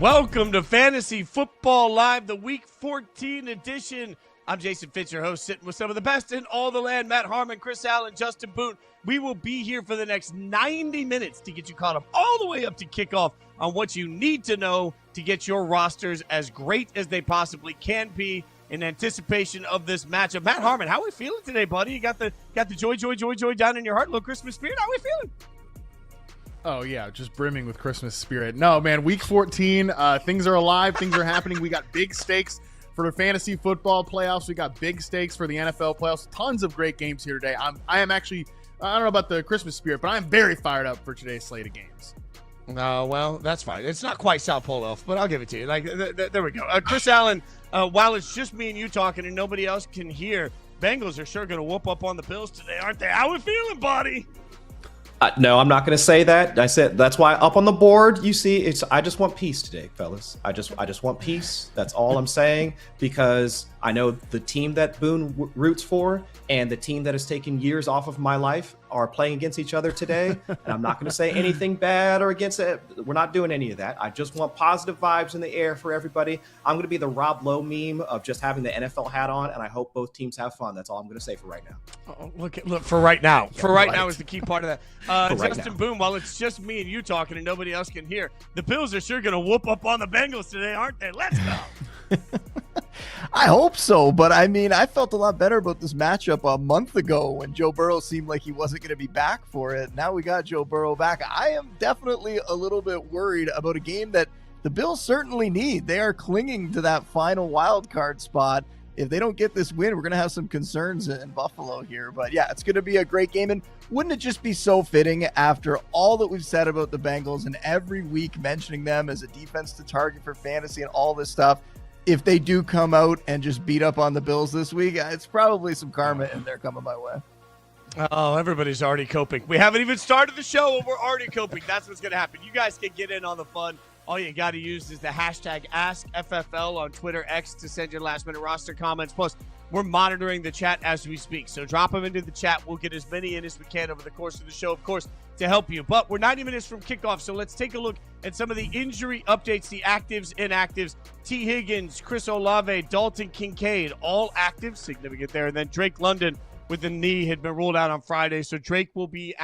Welcome to Fantasy Football Live, the Week 14 edition. I'm Jason Fitz, your host, sitting with some of the best in all the land. Matt Harmon, Chris Allen, Justin Boone. We will be here for the next 90 minutes to get you caught up all the way up to kickoff on what you need to know to get your rosters as great as they possibly can be in anticipation of this matchup. Matt Harmon, how are we feeling today, buddy? You got the joy down in your heart, little Christmas spirit. How are we feeling? Oh, yeah, just brimming with Christmas spirit. No, man, Week 14, things are alive, things are happening. We got big stakes for the fantasy football playoffs. We got big stakes for the NFL playoffs. Tons of great games here today. I am actually, I don't know about the Christmas spirit, but I'm very fired up for today's slate of games. Well, that's fine. It's not quite South Pole Elf, but I'll give it to you. There we go. Chris Allen, while it's just me and you talking and nobody else can hear, Bengals are sure going to whoop up on the Bills today, aren't they? How we feeling, buddy? No, I'm not going to say that. I said that's why up on the board you see it's. I just want peace today, fellas. I just want peace. That's all I'm saying, because I know the team that Boone roots for and the team that has taken years off of my life are playing against each other today, and I'm not going to say anything bad or against it. We're not doing any of that. I just want positive vibes in the air for everybody. I'm going to be the Rob Lowe meme of just having the NFL hat on, and I hope both teams have fun. That's all I'm going to say for right now. Oh, look for right now. Yeah, for right now is the key part of that. Justin right Boone, while it's just me and you talking and nobody else can hear, the Bills are sure going to whoop up on the Bengals today, aren't they? Let's go. I hope so, but I mean, I felt a lot better about this matchup a month ago when Joe Burrow seemed like he wasn't going to be back for it. Now we got Joe Burrow back. I am definitely a little bit worried about a game that the Bills certainly need. They are clinging to that final wild card spot. If they don't get this win, we're going to have some concerns in Buffalo here. But yeah, it's going to be a great game. And wouldn't it just be so fitting after all that we've said about the Bengals and every week mentioning them as a defense to target for fantasy and all this stuff, if they do come out and just beat up on the Bills this week, it's probably some karma in there coming my way. Oh, everybody's already coping. We haven't even started the show and we're already coping. That's what's going to happen. You guys can get in on the fun. All you got to use is the hashtag AskFFL on Twitter X to send your last-minute roster comments. Plus, we're monitoring the chat as we speak. So drop them into the chat. We'll get as many in as we can over the course of the show, of course, to help you. But we're 90 minutes from kickoff, so let's take a look at some of the injury updates, the actives, inactives. T. Higgins, Chris Olave, Dalton Kincaid, all active, significant there. And then Drake London with the knee had been ruled out on Friday, so Drake will be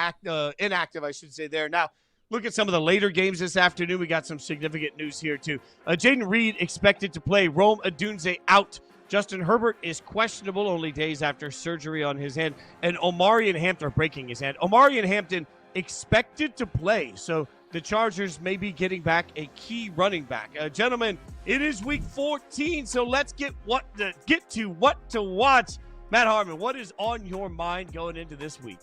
inactive, I should say, there. Now, look at some of the later games this afternoon. We got some significant news here, too. Jaden Reed expected to play. Rome Odunze out. Justin Herbert is questionable, only days after surgery on his hand. And Omarion Hampton breaking his hand. Omarion Hampton expected to play. So the Chargers may be getting back a key running back. Gentlemen, it is Week 14, so let's get what to watch. Matt Harmon, what is on your mind going into this week?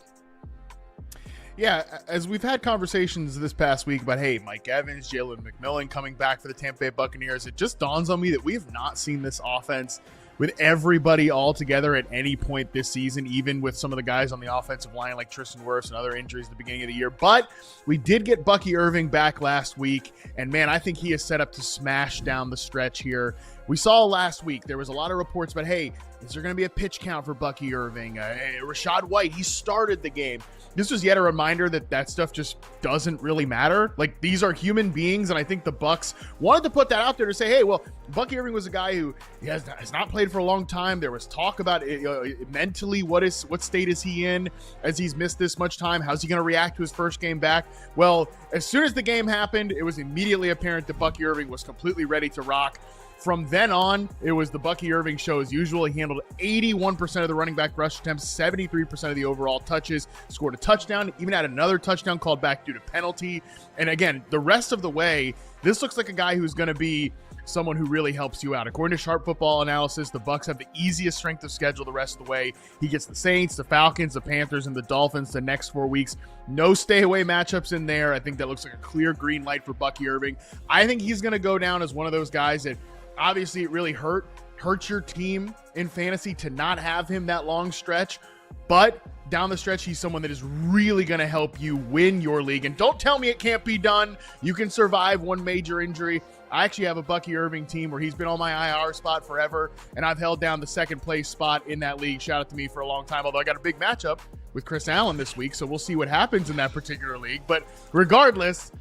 Yeah, as we've had conversations this past week about, hey, Mike Evans, Jalen McMillan coming back for the Tampa Bay Buccaneers, it just dawns on me that we have not seen this offense with everybody all together at any point this season, even with some of the guys on the offensive line like Tristan Wirfs and other injuries at the beginning of the year. But we did get Bucky Irving back last week, and man, I think he is set up to smash down the stretch here. We saw last week, there was a lot of reports about, hey, is there going to be a pitch count for Bucky Irving? Rashad White, he started the game. This was yet a reminder that stuff just doesn't really matter. Like, these are human beings, and I think the Bucs wanted to put that out there to say, hey, well, Bucky Irving was a guy who has not played for a long time. There was talk about it, mentally, what state is he in as he's missed this much time? How's he going to react to his first game back? Well, as soon as the game happened, it was immediately apparent that Bucky Irving was completely ready to rock. From then on, it was the Bucky Irving show as usual. He handled 81% of the running back rush attempts, 73% of the overall touches, scored a touchdown, even had another touchdown called back due to penalty. And again, the rest of the way, this looks like a guy who's going to be someone who really helps you out. According to Sharp Football Analysis, the Bucs have the easiest strength of schedule the rest of the way. He gets the Saints, the Falcons, the Panthers, and the Dolphins the next 4 weeks. No stay-away matchups in there. I think that looks like a clear green light for Bucky Irving. I think he's going to go down as one of those guys that obviously it really hurts your team in fantasy to not have him that long stretch, but down the stretch, he's someone that is really going to help you win your league. And don't tell me it can't be done. You can survive one major injury. I actually have a Bucky Irving team where he's been on my IR spot forever, and I've held down the second place spot in that league. Shout out to me for a long time, although I got a big matchup with Chris Allen this week, so we'll see what happens in that particular league. But regardless,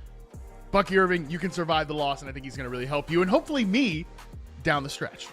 Bucky Irving, you can survive the loss, and I think he's going to really help you and hopefully me down the stretch.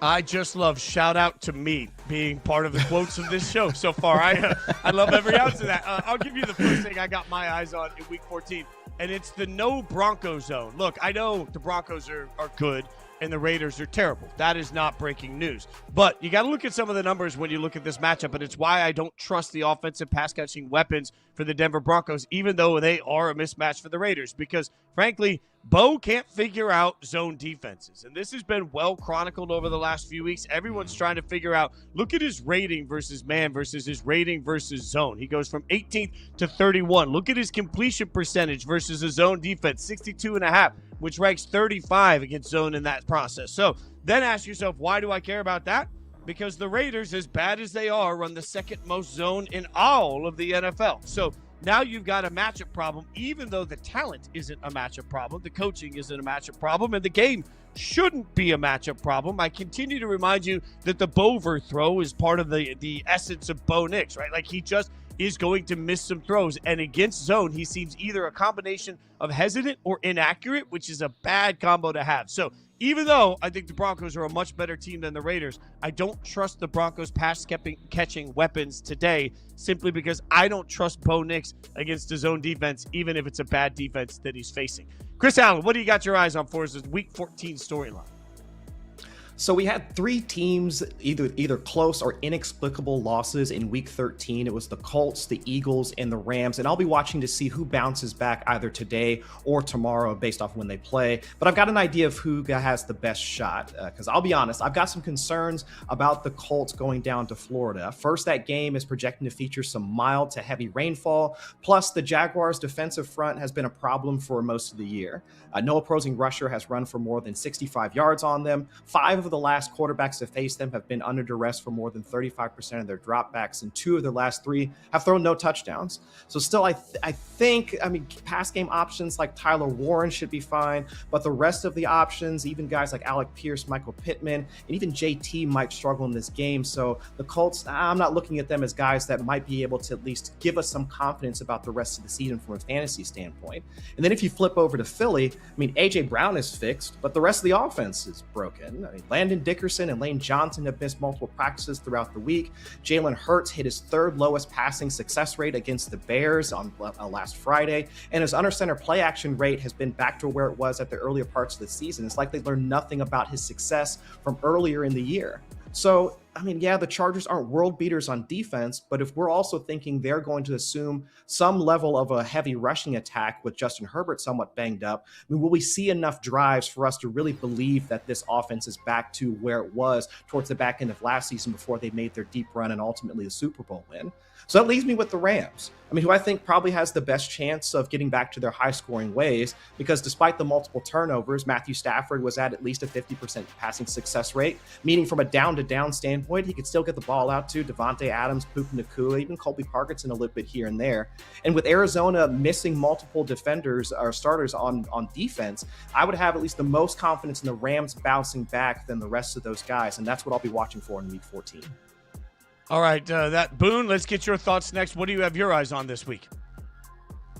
I just love shout out to me being part of the quotes of this show so far. I love every ounce of that. I'll give you the first thing I got my eyes on in week 14, and it's the no Bronco zone. Look, I know the Broncos are good and the Raiders are terrible. That is not breaking news. But you got to look at some of the numbers when you look at this matchup, and it's why I don't trust the offensive pass-catching weapons for the Denver Broncos, even though they are a mismatch for the Raiders, because, frankly, Bo can't figure out zone defenses. And this has been well chronicled over the last few weeks. Everyone's trying to figure out, look at his rating versus man versus his rating versus zone. He goes from 18th to 31. Look at his completion percentage versus a zone defense, 62.5, which ranks 35 against zone in that process. So then ask yourself, why do I care about that? Because the Raiders, as bad as they are, run the second most zone in all of the NFL. So now you've got a matchup problem, even though the talent isn't a matchup problem, the coaching isn't a matchup problem, and the game shouldn't be a matchup problem. I continue to remind you that the Bover throw is part of the essence of Bo Nix, right? Like, he just is going to miss some throws, and against zone, he seems either a combination of hesitant or inaccurate, which is a bad combo to have. So even though I think the Broncos are a much better team than the Raiders, I don't trust the Broncos pass-catching weapons today, simply because I don't trust Bo Nix against his own defense, even if it's a bad defense that he's facing. Chris Allen, what do you got your eyes on for us as Week 14 storyline? So we had three teams, either close or inexplicable losses in Week 13. It was the Colts, the Eagles, and the Rams. And I'll be watching to see who bounces back either today or tomorrow based off when they play. But I've got an idea of who has the best shot. Because I'll be honest, I've got some concerns about the Colts going down to Florida. First, that game is projecting to feature some mild to heavy rainfall. Plus, the Jaguars' defensive front has been a problem for most of the year. No opposing rusher has run for more than 65 yards on them. 5 of the last quarterbacks to face them have been under duress for more than 35% of their dropbacks, and 2 of their last 3 have thrown no touchdowns. So still, I think, pass game options like Tyler Warren should be fine, but the rest of the options, even guys like Alec Pierce, Michael Pittman, and even JT might struggle in this game. So the Colts, I'm not looking at them as guys that might be able to at least give us some confidence about the rest of the season from a fantasy standpoint. And then if you flip over to Philly, AJ Brown is fixed, but the rest of the offense is broken. Landon Dickerson and Lane Johnson have missed multiple practices throughout the week. Jalen Hurts hit his 3rd lowest passing success rate against the Bears on last Friday, and his under center play action rate has been back to where it was at the earlier parts of the season. It's like they learned nothing about his success from earlier in the year. So, the Chargers aren't world beaters on defense, but if we're also thinking they're going to assume some level of a heavy rushing attack with Justin Herbert somewhat banged up, will we see enough drives for us to really believe that this offense is back to where it was towards the back end of last season before they made their deep run and ultimately the Super Bowl win? So that leaves me with the Rams, who I think probably has the best chance of getting back to their high-scoring ways, because despite the multiple turnovers, Matthew Stafford was at least a 50% passing success rate, meaning from a down-to-down standpoint, he could still get the ball out to Devontae Adams, Puka Nacua, even Colby Parkinson a little bit here and there. And with Arizona missing multiple defenders or starters on defense, I would have at least the most confidence in the Rams bouncing back than the rest of those guys, and that's what I'll be watching for in Week 14. All right, Boone, let's get your thoughts next. What do you have your eyes on this week?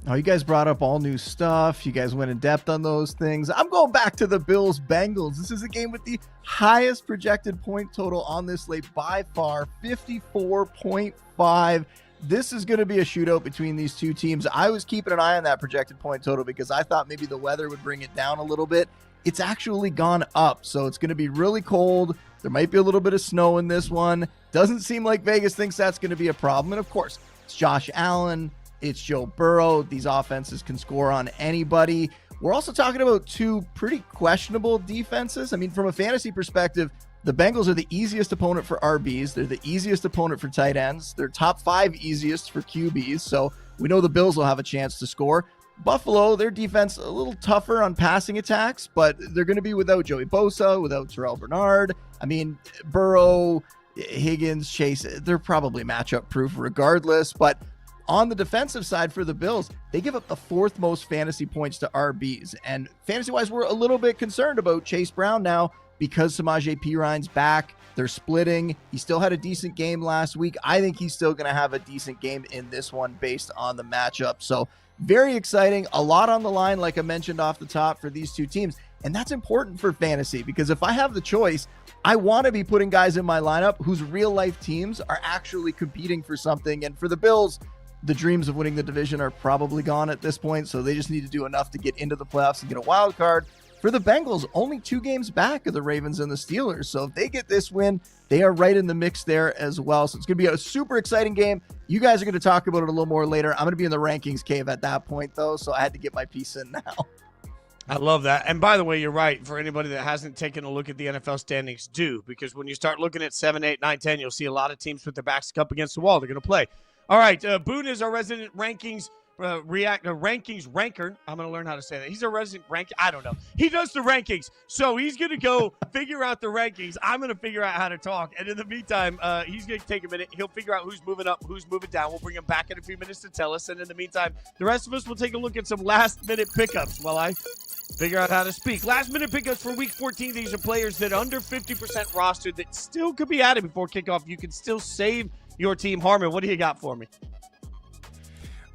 Oh, you guys brought up all new stuff. You guys went in depth on those things. I'm going back to the Bills-Bengals. This is a game with the highest projected point total on this slate by far, 54.5. This is going to be a shootout between these two teams. I was keeping an eye on that projected point total because I thought maybe the weather would bring it down a little bit. It's actually gone up, so it's going to be really cold. There might be a little bit of snow in this one. Doesn't seem like Vegas thinks that's going to be a problem. And of course, it's Josh Allen, it's Joe Burrow. These offenses can score on anybody. We're also talking about 2 pretty questionable defenses. From a fantasy perspective, the Bengals are the easiest opponent for RBs. They're the easiest opponent for tight ends. They're top 5 easiest for QBs. So we know the Bills will have a chance to score. Buffalo, their defense a little tougher on passing attacks, but they're going to be without Joey Bosa, without Terrell Bernard. Burrow, Higgins, Chase, they're probably matchup proof regardless. But on the defensive side for the Bills, they give up the 4th most fantasy points to RBs. And fantasy-wise, we're a little bit concerned about Chase Brown now because Samaje Perine's back. They're splitting. He still had a decent game last week. I think he's still going to have a decent game in this one based on the matchup. So very exciting. A lot on the line, like I mentioned off the top, for these two teams. And that's important for fantasy because if I have the choice, I want to be putting guys in my lineup whose real life teams are actually competing for something. And for the Bills, the dreams of winning the division are probably gone at this point. So they just need to do enough to get into the playoffs and get a wild card. For the Bengals, only 2 games back of the Ravens and the Steelers. So if they get this win, they are right in the mix there as well. So it's going to be a super exciting game. You guys are going to talk about it a little more later. I'm going to be in the rankings cave at that point, though. So I had to get my piece in now. I love that. And by the way, you're right. For anybody that hasn't taken a look at the NFL standings, do. Because when you start looking at 7, 8, 9, 10, you'll see a lot of teams with their backs up against the wall. They're going to play. All right, Boone is our resident rankings rankings ranker. I'm going to learn how to say that. He's a resident rank. I don't know. He does the rankings. So he's going to go figure out the rankings. I'm going to figure out how to talk. And in the meantime, he's going to take a minute. He'll figure out who's moving up, who's moving down. We'll bring him back in a few minutes to tell us. And in the meantime, the rest of us will take a look at some last-minute pickups while I figure out how to speak. Last-minute pickups for Week 14. These are players that are under 50% rostered that still could be added before kickoff. You can still save your team. Harmon, what do you got for me?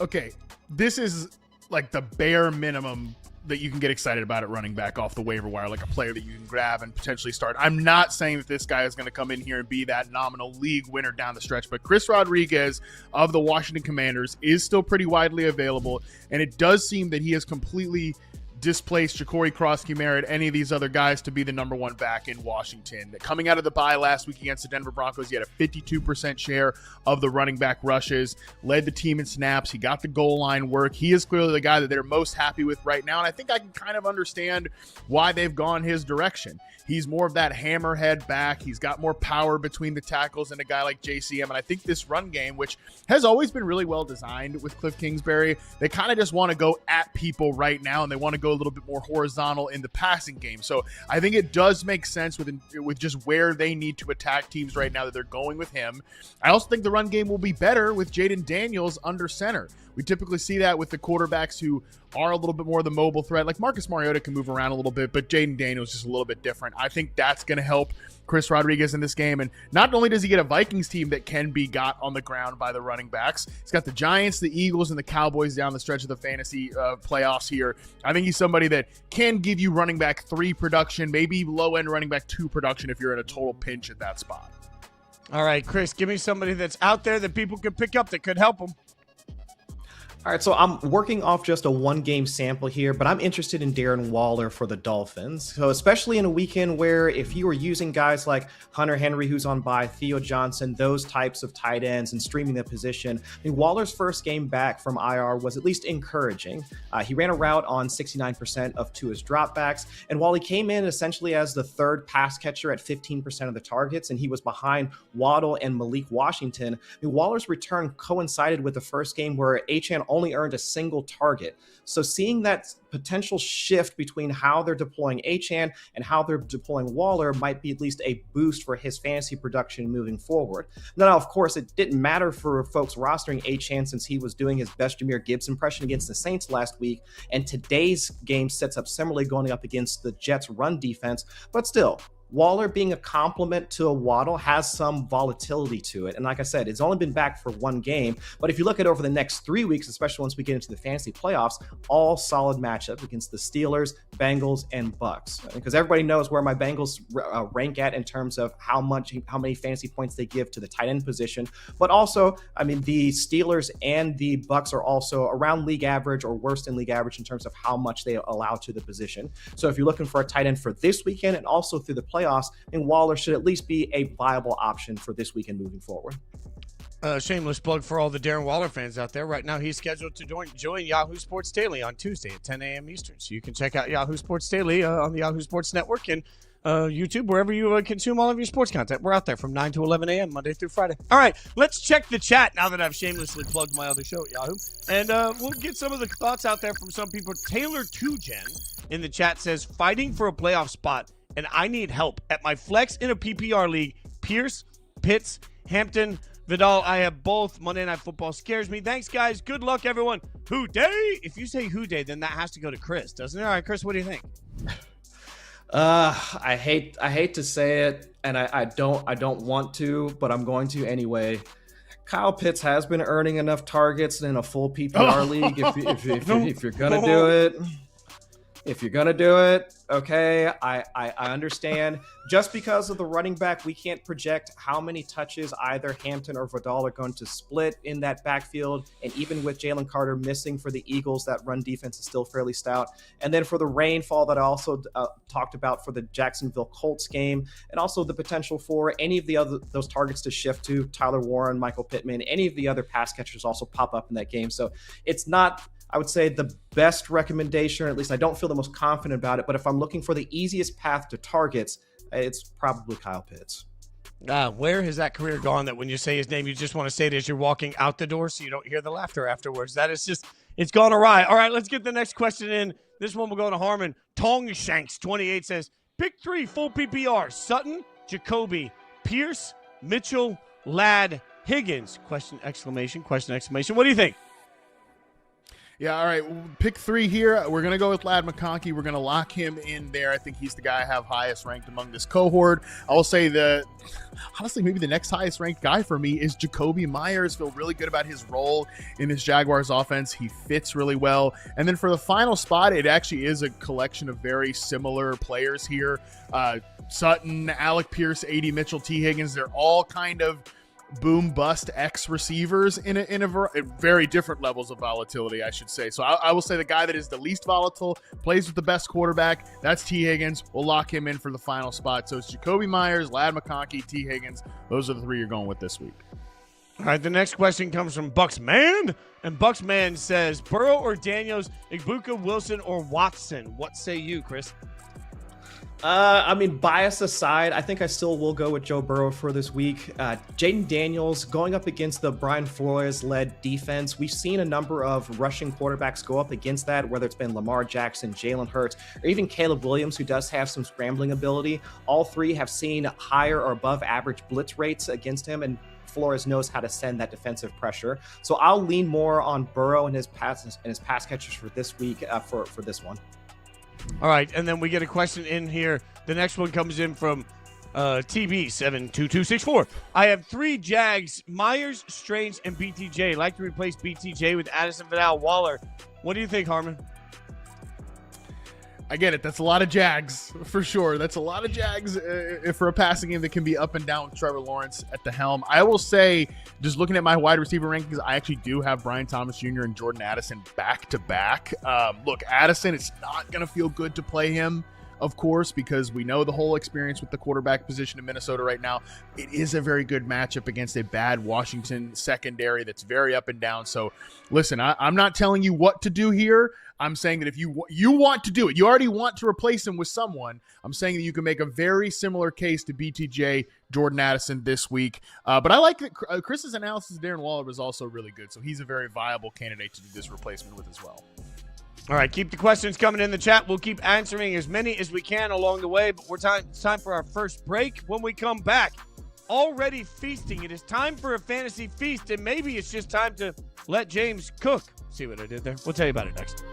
Okay, this is like the bare minimum that you can get excited about at running back off the waiver wire, like a player that you can grab and potentially start. I'm not saying that this guy is going to come in here and be that nominal league winner down the stretch, but Chris Rodriguez of the Washington Commanders is still pretty widely available, and it does seem that he has completely displaced Ja'Cory Cross-Kimmer, any of these other guys to be the number one back in Washington. Coming out of the bye last week against the Denver Broncos, he had a 52% share of the running back rushes, led the team in snaps. He got the goal line work. He is clearly the guy that they're most happy with right now, and I think I can kind of understand why they've gone his direction. He's more of that hammerhead back. He's got more power between the tackles than a guy like JCM, and I think this run game, which has always been really well designed with Cliff Kingsbury, they kind of just want to go at people right now, and they want to go a little bit more horizontal in the passing game. So I think it does make sense with just where they need to attack teams right now that they're going with him. I also think the run game will be better with Jaden Daniels under center. We typically see that with the quarterbacks who are a little bit more of the mobile threat. Like Marcus Mariota can move around a little bit, but Jaden Daniels is just a little bit different. I think that's going to help Chris Rodriguez in this game. And not only does he get a Vikings team that can be got on the ground by the running backs, he's got the Giants, the Eagles, and the Cowboys down the stretch of the fantasy playoffs here. I think he's somebody that can give you running back 3 production, maybe low-end running back 2 production if you're in a total pinch at that spot. All right, Chris, give me somebody that's out there that people could pick up that could help them. All right, so I'm working off just a 1-game sample here, but I'm interested in Darren Waller for the Dolphins. So especially in a weekend where if you were using guys like Hunter Henry, who's on bye, Theo Johnson, those types of tight ends and streaming the position, I mean, Waller's first game back from IR was at least encouraging. He ran a route on 69% of Tua's dropbacks, and while he came in essentially as the third pass catcher at 15% of the targets, and he was behind Waddle and Malik Washington, I mean, Waller's return coincided with the first game where Achane only earned a single target. So seeing that potential shift between how they're deploying Achane and how they're deploying Waller might be at least a boost for his fantasy production moving forward. Now, of course, it didn't matter for folks rostering Achane since he was doing his best Jahmyr Gibbs impression against the Saints last week, and today's game sets up similarly going up against the Jets' run defense, but still, Waller being a complement to a Waddle has some volatility to it. And like I said, it's only been back for 1 game. But if you look at over the next 3 weeks, especially once we get into the fantasy playoffs, all solid matchups against the Steelers, Bengals, and Bucks. Because everybody knows where my Bengals rank at in terms of how many fantasy points they give to the tight end position. But also, I mean, the Steelers and the Bucks are also around league average or worse than league average in terms of how much they allow to the position. So if you're looking for a tight end for this weekend and also through the playoffs, and Waller should at least be a viable option for this weekend moving forward. Shameless plug for all the Darren Waller fans out there. Right now, he's scheduled to join Yahoo Sports Daily on Tuesday at 10 a.m. Eastern. So you can check out Yahoo Sports Daily on the Yahoo Sports Network and YouTube, wherever you consume all of your sports content. We're out there from 9 to 11 a.m. Monday through Friday. All right, let's check the chat now that I've shamelessly plugged my other show at Yahoo. And we'll get some of the thoughts out there from some people. Taylor 2Gen in the chat says, fighting for a playoff spot, and I need help. At my flex in a PPR league, Pierce, Pitts, Hampton, Vidal, I have both. Monday Night Football scares me. Thanks, guys. Good luck, everyone. Who day? If you say who day, then that has to go to Chris, doesn't it? All right, Chris, what do you think? I hate to say it, and I don't want to, but I'm going to anyway. Kyle Pitts has been earning enough targets in a full PPR league. If you're gonna do it, okay, I understand. Just because of the running back, we can't project how many touches either Hampton or Vidal are going to split in that backfield. And even with Jalen Carter missing for the Eagles, that run defense is still fairly stout. And then for the rainfall that I also talked about for the Jacksonville Colts game, and also the potential for any of those targets to shift to Tyler Warren, Michael Pittman, any of the other pass catchers also pop up in that game. So it's not, I would say, the best recommendation, or at least I don't feel the most confident about it. But if I'm looking for the easiest path to targets, it's probably Kyle Pitts. Where has that career gone that when you say his name, you just want to say it as you're walking out the door so you don't hear the laughter afterwards? That is just, it's gone awry. All right, let's get the next question in. This one will go to Harmon. Tongshanks28 says, pick 3 full PPR. Sutton, Jacoby, Pierce, Mitchell, Ladd, Higgins. Question, exclamation. What do you think? Yeah, all right. Pick 3 here. We're going to go with Ladd McConkey. We're going to lock him in there. I think he's the guy I have highest ranked among this cohort. I will say honestly, maybe the next highest ranked guy for me is Jacoby Myers. Feel really good about his role in this Jaguars offense. He fits really well. And then for the final spot, it actually is a collection of very similar players here. Sutton, Alec Pierce, A.D. Mitchell, T. Higgins, they're all kind of boom bust X receivers in very different levels of volatility, I should say. So I will say the guy that is the least volatile, plays with the best quarterback, that's T. Higgins. We'll lock him in for the final spot. So it's Jacoby Myers, Ladd McConkey, T. Higgins. Those are the 3 you're going with this week. All right, the next question comes from Bucksman, and Bucksman says, Burrow or Daniels, Igbuka, Wilson, or Watson? What say you, Chris? I mean, bias aside, I think I still will go with Joe Burrow for this week. Jaden Daniels going up against the Brian Flores-led defense. We've seen a number of rushing quarterbacks go up against that, whether it's been Lamar Jackson, Jalen Hurts, or even Caleb Williams, who does have some scrambling ability. All 3 have seen higher or above average blitz rates against him, and Flores knows how to send that defensive pressure. So I'll lean more on Burrow and his pass catchers for this week for this one. All right, and then we get a question in here. The next one comes in from TB72264. I have 3 Jags, Myers, Strange, and BTJ. I'd like to replace BTJ with Addison, Vidal, Waller. What do you think, Harmon? I get it. That's a lot of Jags, for sure. That's a lot of Jags for a passing game that can be up and down with Trevor Lawrence at the helm. I will say, just looking at my wide receiver rankings, I actually do have Brian Thomas Jr. and Jordan Addison back-to-back. Look, Addison, it's not going to feel good to play him, of course, because we know the whole experience with the quarterback position in Minnesota right now. It is a very good matchup against a bad Washington secondary that's very up and down. So, listen, I'm not telling you what to do here. I'm saying that if you want to do it, you already want to replace him with someone. I'm saying that you can make a very similar case to BTJ, Jordan Addison this week. But I like that Chris's analysis of Darren Waller was also really good. So he's a very viable candidate to do this replacement with as well. All right, keep the questions coming in the chat. We'll keep answering as many as we can along the way. But it's time for our first break. When we come back, already feasting. It is time for a fantasy feast, and maybe it's just time to let James cook. See what I did there? We'll tell you about it next.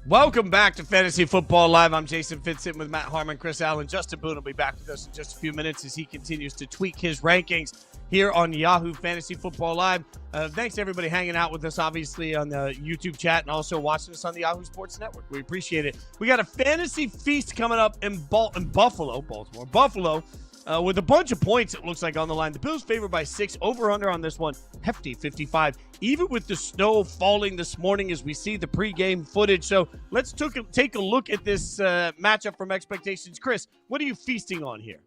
Welcome back to Fantasy Football Live. I'm Jason Fitz sitting with Matt Harmon, Chris Allen. Justin Boone will be back with us in just a few minutes as he continues to tweak his rankings here on Yahoo Fantasy Football Live. Thanks to everybody hanging out with us, obviously, on the YouTube chat and also watching us on the Yahoo Sports Network. We appreciate it. We got a fantasy feast coming up in Buffalo, with a bunch of points, it looks like, on the line. The Bills favored by 6, over-under on this one, hefty 55. Even with the snow falling this morning as we see the pregame footage. So let's take a look at this matchup from expectations. Chris, what are you feasting on here?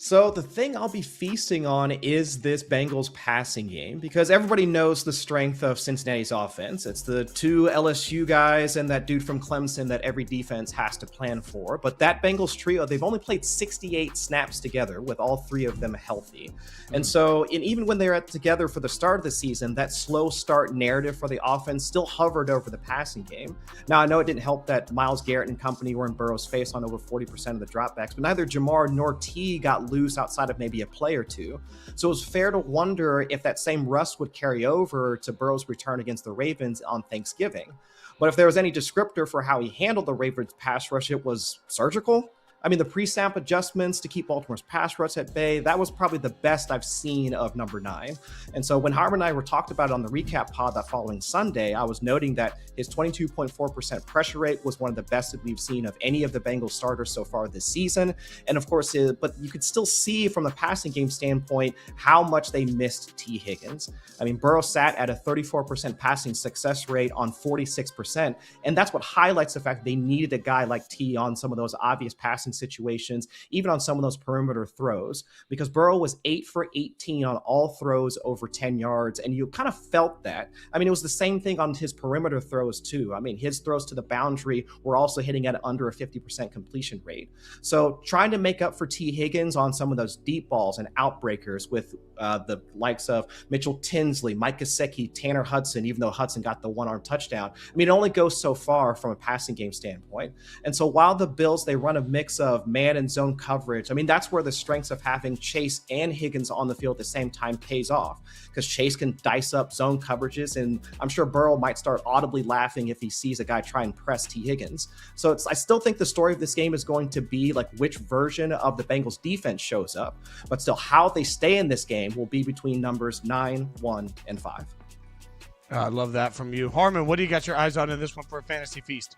So the thing I'll be feasting on is this Bengals passing game, because everybody knows the strength of Cincinnati's offense. It's the 2 LSU guys and that dude from Clemson that every defense has to plan for. But that Bengals trio, they've only played 68 snaps together with all 3 of them healthy. And so even when they were together for the start of the season, that slow start narrative for the offense still hovered over the passing game. Now, I know it didn't help that Myles Garrett and company were in Burrow's face on over 40% of the dropbacks, but neither Jamar nor T got loose outside of maybe a play or two. So it was fair to wonder if that same rust would carry over to Burrow's return against the Ravens on Thanksgiving. But if there was any descriptor for how he handled the Ravens pass rush, it was surgical. I mean, the pre-snap adjustments to keep Baltimore's pass rush at bay, that was probably the best I've seen of number 9. And so when Harmon and I were talked about it on the recap pod that following Sunday, I was noting that his 22.4% pressure rate was one of the best that we've seen of any of the Bengals starters so far this season. And of course, but you could still see from the passing game standpoint how much they missed T. Higgins. I mean, Burrow sat at a 34% passing success rate on 46%. And that's what highlights the fact they needed a guy like T on some of those obvious passing situations, even on some of those perimeter throws, because Burrow was 8 for 18 on all throws over 10 yards. And you kind of felt that. I mean, it was the same thing on his perimeter throws too. I mean, his throws to the boundary were also hitting at under a 50% completion rate. So trying to make up for T. Higgins on some of those deep balls and outbreakers with the likes of Mitchell Tinsley, Mike Gesicki, Tanner Hudson, even though Hudson got the one-arm touchdown. I mean, it only goes so far from a passing game standpoint. And so while the Bills, they run a mix of man and zone coverage, I mean, that's where the strengths of having Chase and Higgins on the field at the same time pays off, because Chase can dice up zone coverages, and I'm sure Burrow might start audibly laughing if he sees a guy try and press T. Higgins. So I still think the story of this game is going to be like which version of the Bengals defense shows up, but still how they stay in this game will be between numbers 9, 1, and 5. I love that from you. Harmon, what do you got your eyes on in this one for a fantasy feast?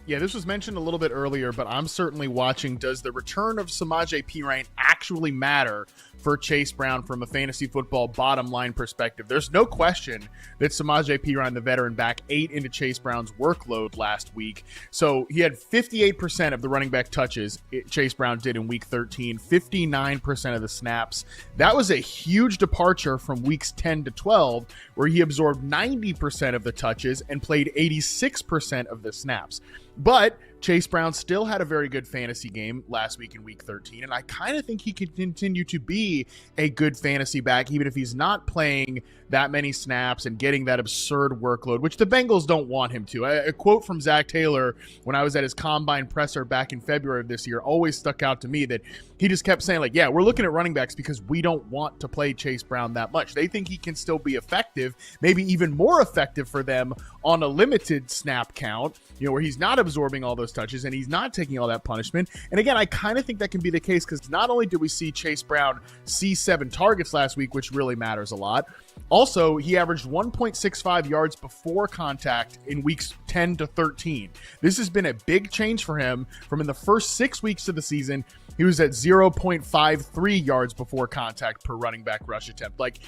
Yeah, this was mentioned a little bit earlier, but I'm certainly watching. Does the return of Samaje Perine actually matter for Chase Brown from a fantasy football bottom line perspective? There's no question that Samaje Perine, the veteran back, ate into Chase Brown's workload last week. So he had 58% of the running back touches Chase Brown did in week 13, 59% of the snaps. That was a huge departure from weeks 10 to 12, where he absorbed 90% of the touches and played 86% of the snaps. But Chase Brown still had a very good fantasy game last week in week 13, and I kind of think he can continue to be a good fantasy back, even if he's not playing that many snaps and getting that absurd workload, which the Bengals don't want him to. A quote from Zach Taylor when I was at his combine presser back in February of this year always stuck out to me, that he just kept saying, like, yeah, we're looking at running backs because we don't want to play Chase Brown that much. They think he can still be effective, maybe even more effective for them on a limited snap count, where he's not absorbing all those touches and he's not taking all that punishment. And again, I kind of think that can be the case, because not only did we see Chase Brown see 7 targets last week, which really matters a lot, also he averaged 1.65 yards before contact in weeks 10 to 13. This has been a big change for him. From in the first 6 weeks of the season, he was at 0.53 yards before contact per running back rush attempt. Like,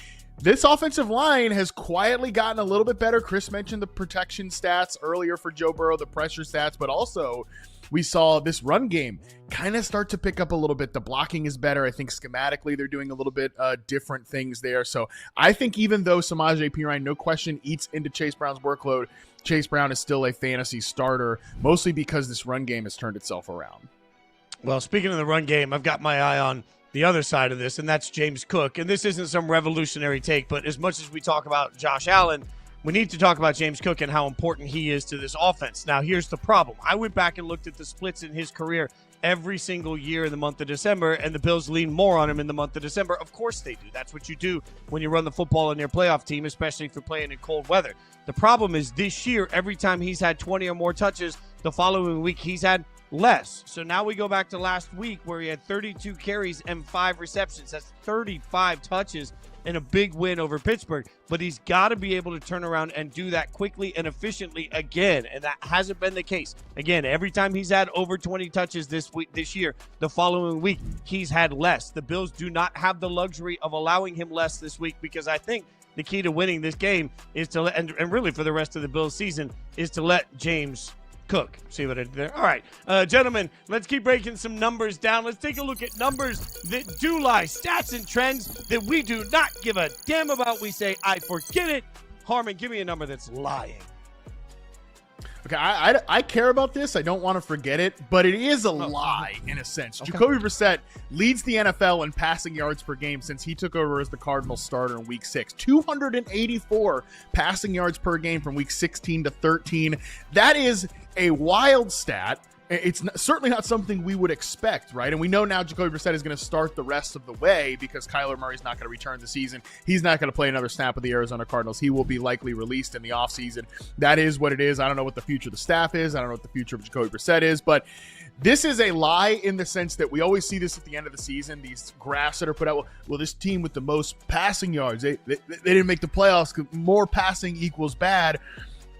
this offensive line has quietly gotten a little bit better. Chris mentioned the protection stats earlier for Joe Burrow, the pressure stats, but also we saw this run game kind of start to pick up a little bit. The blocking is better. I think schematically they're doing a little bit different things there. So I think even though Samaje Perine, no question, eats into Chase Brown's workload, Chase Brown is still a fantasy starter, mostly because this run game has turned itself around. Well, speaking of the run game, I've got my eye on the other side of this, and that's James Cook. And this isn't some revolutionary take, but as much as we talk about Josh Allen, we need to talk about James Cook and how important he is to this offense. Now, here's the problem. I went back and looked at the splits in his career. every single year in the month of December, and the Bills lean more on him in the month of December. Of course they do. That's what you do when you run the football in your playoff team, especially if you're playing in cold weather. The problem is this year, every time he's had 20 or more touches, the following week he's had less. So now we go back to last week where he had 32 carries and 5 receptions. That's 35 touches in a big win over Pittsburgh. But he's got to be able to turn around and do that quickly and efficiently again. And that hasn't been the case. Again, every time he's had over 20 touches this year, the following week, he's had less. The Bills do not have the luxury of allowing him less this week, because I think the key to winning this game is to let, and really for the rest of the Bills season, is to let James cook. See what I did there? All right, gentlemen, let's keep breaking some numbers down. Let's take a look at numbers that do lie, stats and trends that we do not give a damn about. We say, I forget it. Harmon, give me a number that's lying. Okay, I care about this. I don't want to forget it, but it is a lie in a sense. Okay. Jacoby Brissett leads the NFL in passing yards per game since he took over as the Cardinals starter in Week 6. 284 passing yards per game from Week 16 to 13. That is a wild stat. It's certainly not something we would expect, right? And we know now Jacoby Brissett is going to start the rest of the way because Kyler Murray's not going to return the season. He's not going to play another snap with the Arizona Cardinals. He will be likely released in the offseason. That is what it is. I don't know what the future of the staff is. I don't know what the future of Jacoby Brissett is, but this is a lie in the sense that we always see this at the end of the season. These graphs that are put out, well, this team with the most passing yards, they didn't make the playoffs because more passing equals bad.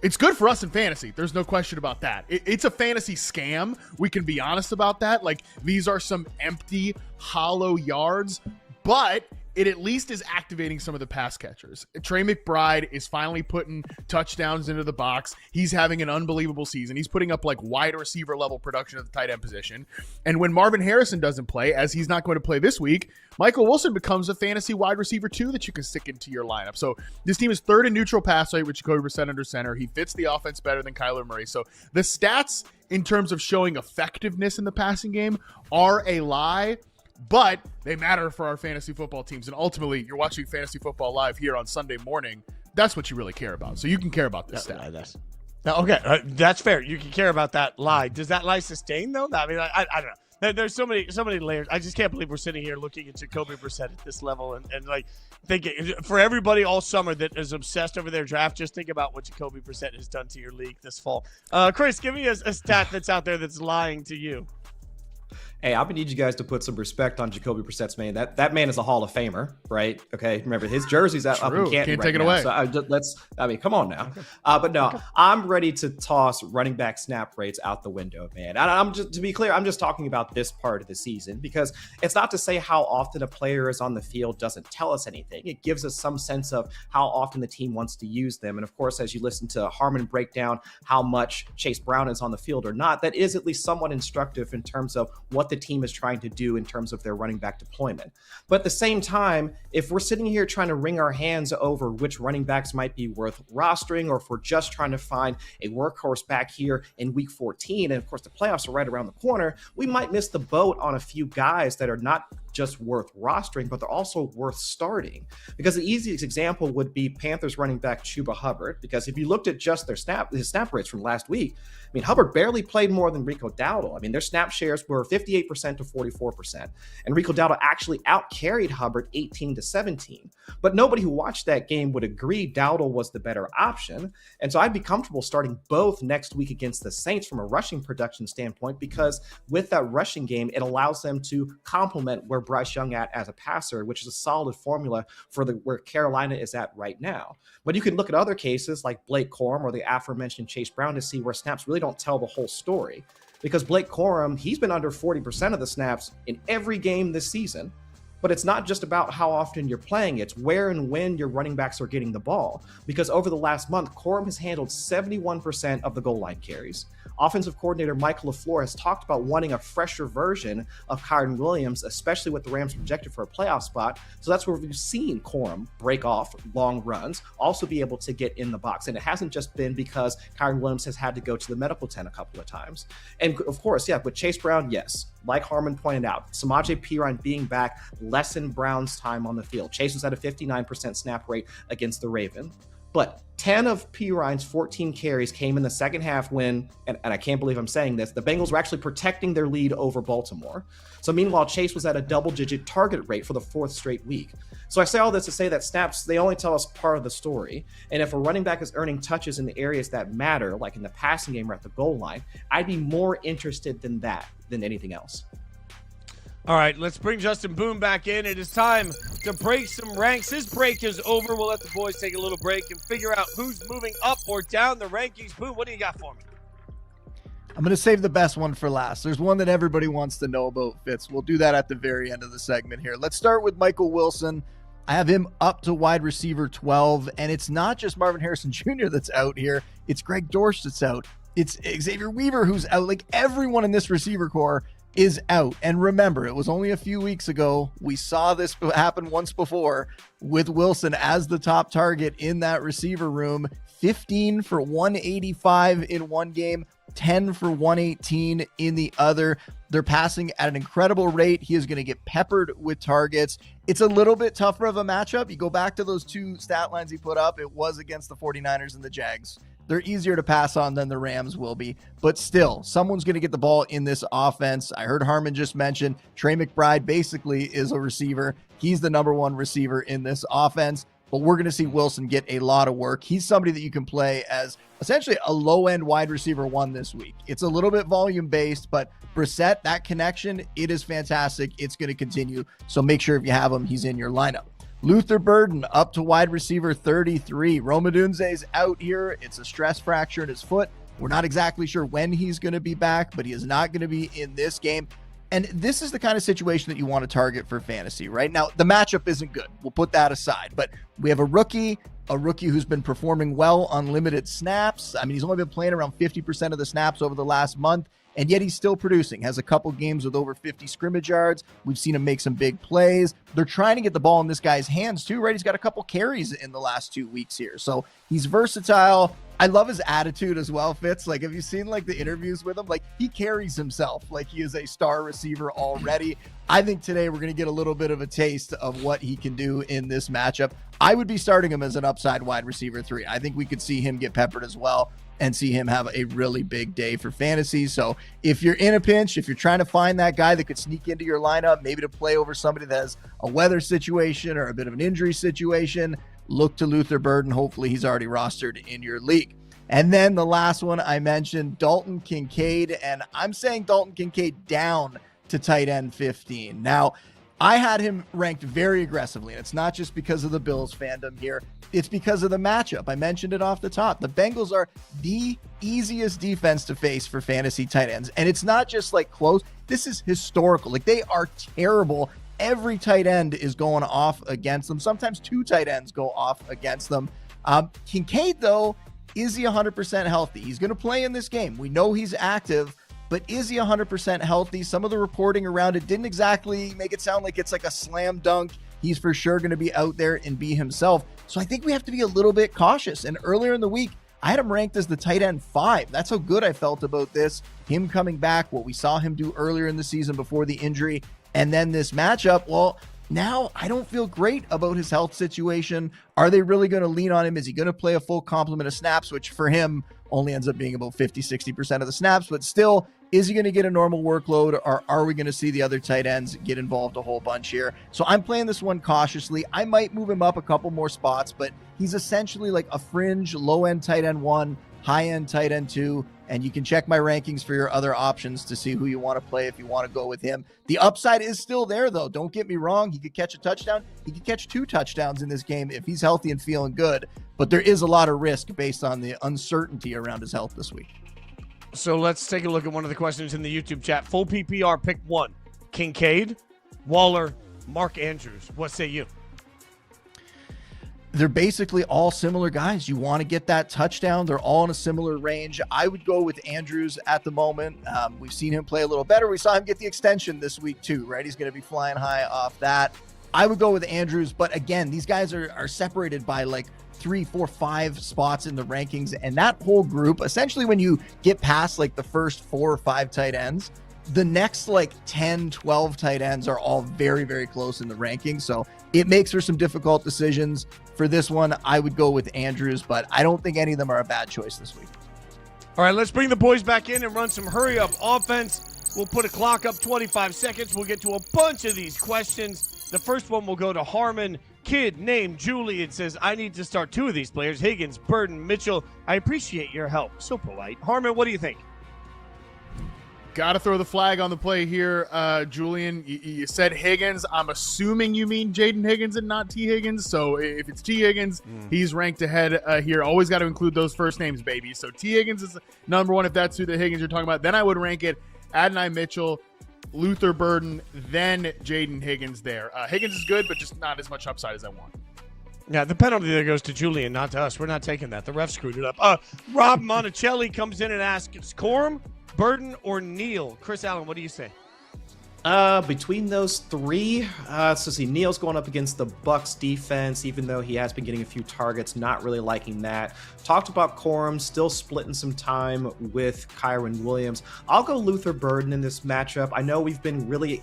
It's good for us in fantasy. There's no question about that. It's a fantasy scam. We can be honest about that. Like, these are some empty, hollow yards, but it at least is activating some of the pass catchers. Trey McBride is finally putting touchdowns into the box. He's having an unbelievable season. He's putting up like wide receiver level production at the tight end position. And when Marvin Harrison doesn't play, as he's not going to play this week, Michael Wilson becomes a fantasy wide receiver too that you can stick into your lineup. So this team is third in neutral pass rate with Jacoby Brissett under center. He fits the offense better than Kyler Murray. So the stats in terms of showing effectiveness in the passing game are a lie, but they matter for our fantasy football teams. And ultimately, you're watching Fantasy Football Live here on Sunday morning. That's what you really care about. So you can care about this stat. Okay, that's fair. You can care about that lie. Does that lie sustain, though? I mean, I don't know. There's so many layers. I just can't believe we're sitting here looking at Jacoby Brissett at this level and like thinking, for everybody all summer that is obsessed over their draft, just think about what Jacoby Brissett has done to your league this fall. Chris, give me a stat that's out there that's lying to you. Hey, I'm gonna need you guys to put some respect on Jacoby Brissett's name. That man is a Hall of Famer, right? Okay, remember his jersey's up in Canton. Can't take it now, away. So come on now. But no, I'm ready to toss running back snap rates out the window, man. I'm just, to be clear, I'm just talking about this part of the season because it's not to say how often a player is on the field doesn't tell us anything. It gives us some sense of how often the team wants to use them. And of course, as you listen to Harmon break down how much Chase Brown is on the field or not, that is at least somewhat instructive in terms of what the team is trying to do in terms of their running back deployment. But at the same time, if we're sitting here trying to wring our hands over which running backs might be worth rostering, or if we're just trying to find a workhorse back here in week 14, and of course the playoffs are right around the corner, we might miss the boat on a few guys that are not just worth rostering, but they're also worth starting. Because the easiest example would be Panthers running back Chuba Hubbard, because if you looked at just his snap rates from last week, I mean, Hubbard barely played more than Rico Dowdle. I mean, their snap shares were 58% to 44%. And Rico Dowdle actually out-carried Hubbard 18 to 17. But nobody who watched that game would agree Dowdle was the better option. And so I'd be comfortable starting both next week against the Saints from a rushing production standpoint, because with that rushing game, it allows them to complement where Bryce Young at as a passer, which is a solid formula for where Carolina is at right now. But you can look at other cases like Blake Corum or the aforementioned Chase Brown to see where snaps really don't tell the whole story. Because Blake Corum, he's been under 40% of the snaps in every game this season. But it's not just about how often you're playing, it's where and when your running backs are getting the ball. Because over the last month, Corum has handled 71% of the goal line carries. Offensive coordinator Michael LaFleur has talked about wanting a fresher version of Kyren Williams, especially with the Rams projected for a playoff spot. So that's where we've seen Corum break off long runs, also be able to get in the box. And it hasn't just been because Kyren Williams has had to go to the medical tent a couple of times. And of course, yeah, with Chase Brown, yes, like Harmon pointed out, Samaje Perine being back lessened Brown's time on the field. Chase was at a 59% snap rate against the Ravens. But 10 of P. Ryan's 14 carries came in the second half when, and I can't believe I'm saying this, the Bengals were actually protecting their lead over Baltimore. So meanwhile, Chase was at a double-digit target rate for the 4th straight week. So I say all this to say that snaps, they only tell us part of the story. And if a running back is earning touches in the areas that matter, like in the passing game or at the goal line, I'd be more interested than that than anything else. All right, let's bring Justin Boone back in. It is time to break some ranks. His break is over. We'll let the boys take a little break and figure out who's moving up or down the rankings. Boone, what do you got for me? I'm going to save the best one for last. There's one that everybody wants to know about, Fitz. We'll do that at the very end of the segment here. Let's start with Michael Wilson. I have him up to wide receiver 12, and it's not just Marvin Harrison Jr. that's out here. It's Greg Dortch that's out. It's Xavier Weaver who's out. Like, everyone in this receiver core is out. And remember, it was only a few weeks ago. We saw this happen once before with Wilson as the top target in that receiver room. 15 for 185 in one game, 10 for 118 in the other. They're passing at an incredible rate. He is going to get peppered with targets. It's a little bit tougher of a matchup. You go back to those 2 stat lines he put up. It was against the 49ers and the Jags. They're easier to pass on than the Rams will be, but still, someone's going to get the ball in this offense. I heard Harmon just mention Trey McBride basically is a receiver. He's the number 1 receiver in this offense, but we're going to see Wilson get a lot of work. He's somebody that you can play as essentially a low-end wide receiver 1 this week. It's a little bit volume-based, but Brissett, that connection, it is fantastic. It's going to continue, so make sure if you have him, he's in your lineup. Luther Burden up to wide receiver 33. Rome Odunze's out here. It's a stress fracture in his foot. We're not exactly sure when he's going to be back, but he is not going to be in this game. And this is the kind of situation that you want to target for fantasy, right? Now, the matchup isn't good. We'll put that aside. But we have a rookie who's been performing well on limited snaps. I mean, he's only been playing around 50% of the snaps over the last month, and yet he's still producing. Has a couple games with over 50 scrimmage yards. We've seen him make some big plays. They're trying to get the ball in this guy's hands too, right? He's got a couple carries in the last 2 weeks here. So he's versatile. I love his attitude as well, Fitz. Like, have you seen like the interviews with him? Like, he carries himself like he is a star receiver already. I think today we're going to get a little bit of a taste of what he can do in this matchup. I would be starting him as an upside wide receiver 3. I think we could see him get peppered as well and see him have a really big day for fantasy. So if you're in a pinch, if you're trying to find that guy that could sneak into your lineup, maybe to play over somebody that has a weather situation or a bit of an injury situation, look to Luther Burden. Hopefully he's already rostered in your league. And then the last one I mentioned, Dalton Kincaid, and I'm saying Dalton Kincaid down to tight end 15. Now, I had him ranked very aggressively, and it's not just because of the Bills fandom here. It's because of the matchup. I mentioned it off the top. The Bengals are the easiest defense to face for fantasy tight ends, and it's not just like close. This is historical. Like, they are terrible. Every tight end is going off against them. Sometimes 2 tight ends go off against them. Kincaid, though, is he 100% healthy? He's going to play in this game. We know he's active, but is he 100% healthy? Some of the reporting around it didn't exactly make it sound like it's like a slam dunk. He's for sure going to be out there and be himself. So I think we have to be a little bit cautious. And earlier in the week, I had him ranked as the tight end 5. That's how good I felt about this. Him coming back, what we saw him do earlier in the season before the injury, and then this matchup. Well, now I don't feel great about his health situation. Are they really going to lean on him? Is he going to play a full complement of snaps, which for him only ends up being about 50-60% of the snaps, but still, is he going to get a normal workload, or are we going to see the other tight ends get involved a whole bunch here? So I'm playing this one cautiously. I might move him up a couple more spots, but he's essentially like a fringe low-end tight end 1, high-end tight end 2, and you can check my rankings for your other options to see who you want to play if you want to go with him. The upside is still there, though. Don't get me wrong. He could catch a touchdown. He could catch 2 touchdowns in this game if he's healthy and feeling good, but there is a lot of risk based on the uncertainty around his health this week. So let's take a look at one of the questions in the YouTube chat. Full PPR, pick 1. Kincaid, Waller, Mark Andrews. What say you? They're basically all similar guys. You want to get that touchdown. They're all in a similar range. I would go with Andrews at the moment. We've seen him play a little better. We saw him get the extension this week too, right? He's going to be flying high off that. I would go with Andrews, but again, these guys are separated by like 3, 4, 5 spots in the rankings, and that whole group, essentially when you get past like the first 4 or 5 tight ends, the next like 10, 12 tight ends are all very, very close in the rankings. So it makes for some difficult decisions. for this one, I would go with Andrews, but I don't think any of them are a bad choice this week. All right, let's bring the boys back in and run some hurry-up offense. We'll put a clock up 25 seconds. We'll get to a bunch of these questions. The first one will go to Harmon. Kid named Julian says, I need to start 2 of these players, Higgins, Burden, Mitchell. I appreciate your help. So polite. Harmon, what do you think? Got to throw the flag on the play here, Julian. You said Higgins. I'm assuming you mean Jaden Higgins and not T. Higgins. So if it's T. Higgins, he's ranked ahead here. Always got to include those first names, baby. So T. Higgins is number 1 if that's who the Higgins you're talking about. Then I would rank it Adonai Mitchell, Luther Burden, then Jaden Higgins there. Higgins is good, but just not as much upside as I want. Yeah, the penalty there goes to Julian, not to us. We're not taking that. The ref screwed it up. Rob Monticelli comes in and asks, Corum, Burden, or Neal? Chris Allen, what do you say? Between those 3, so see, Neal's going up against the Bucs defense, even though he has been getting a few targets, not really liking that. Talked about Corum, still splitting some time with Kyron Williams. I'll go Luther Burden in this matchup. I know we've been really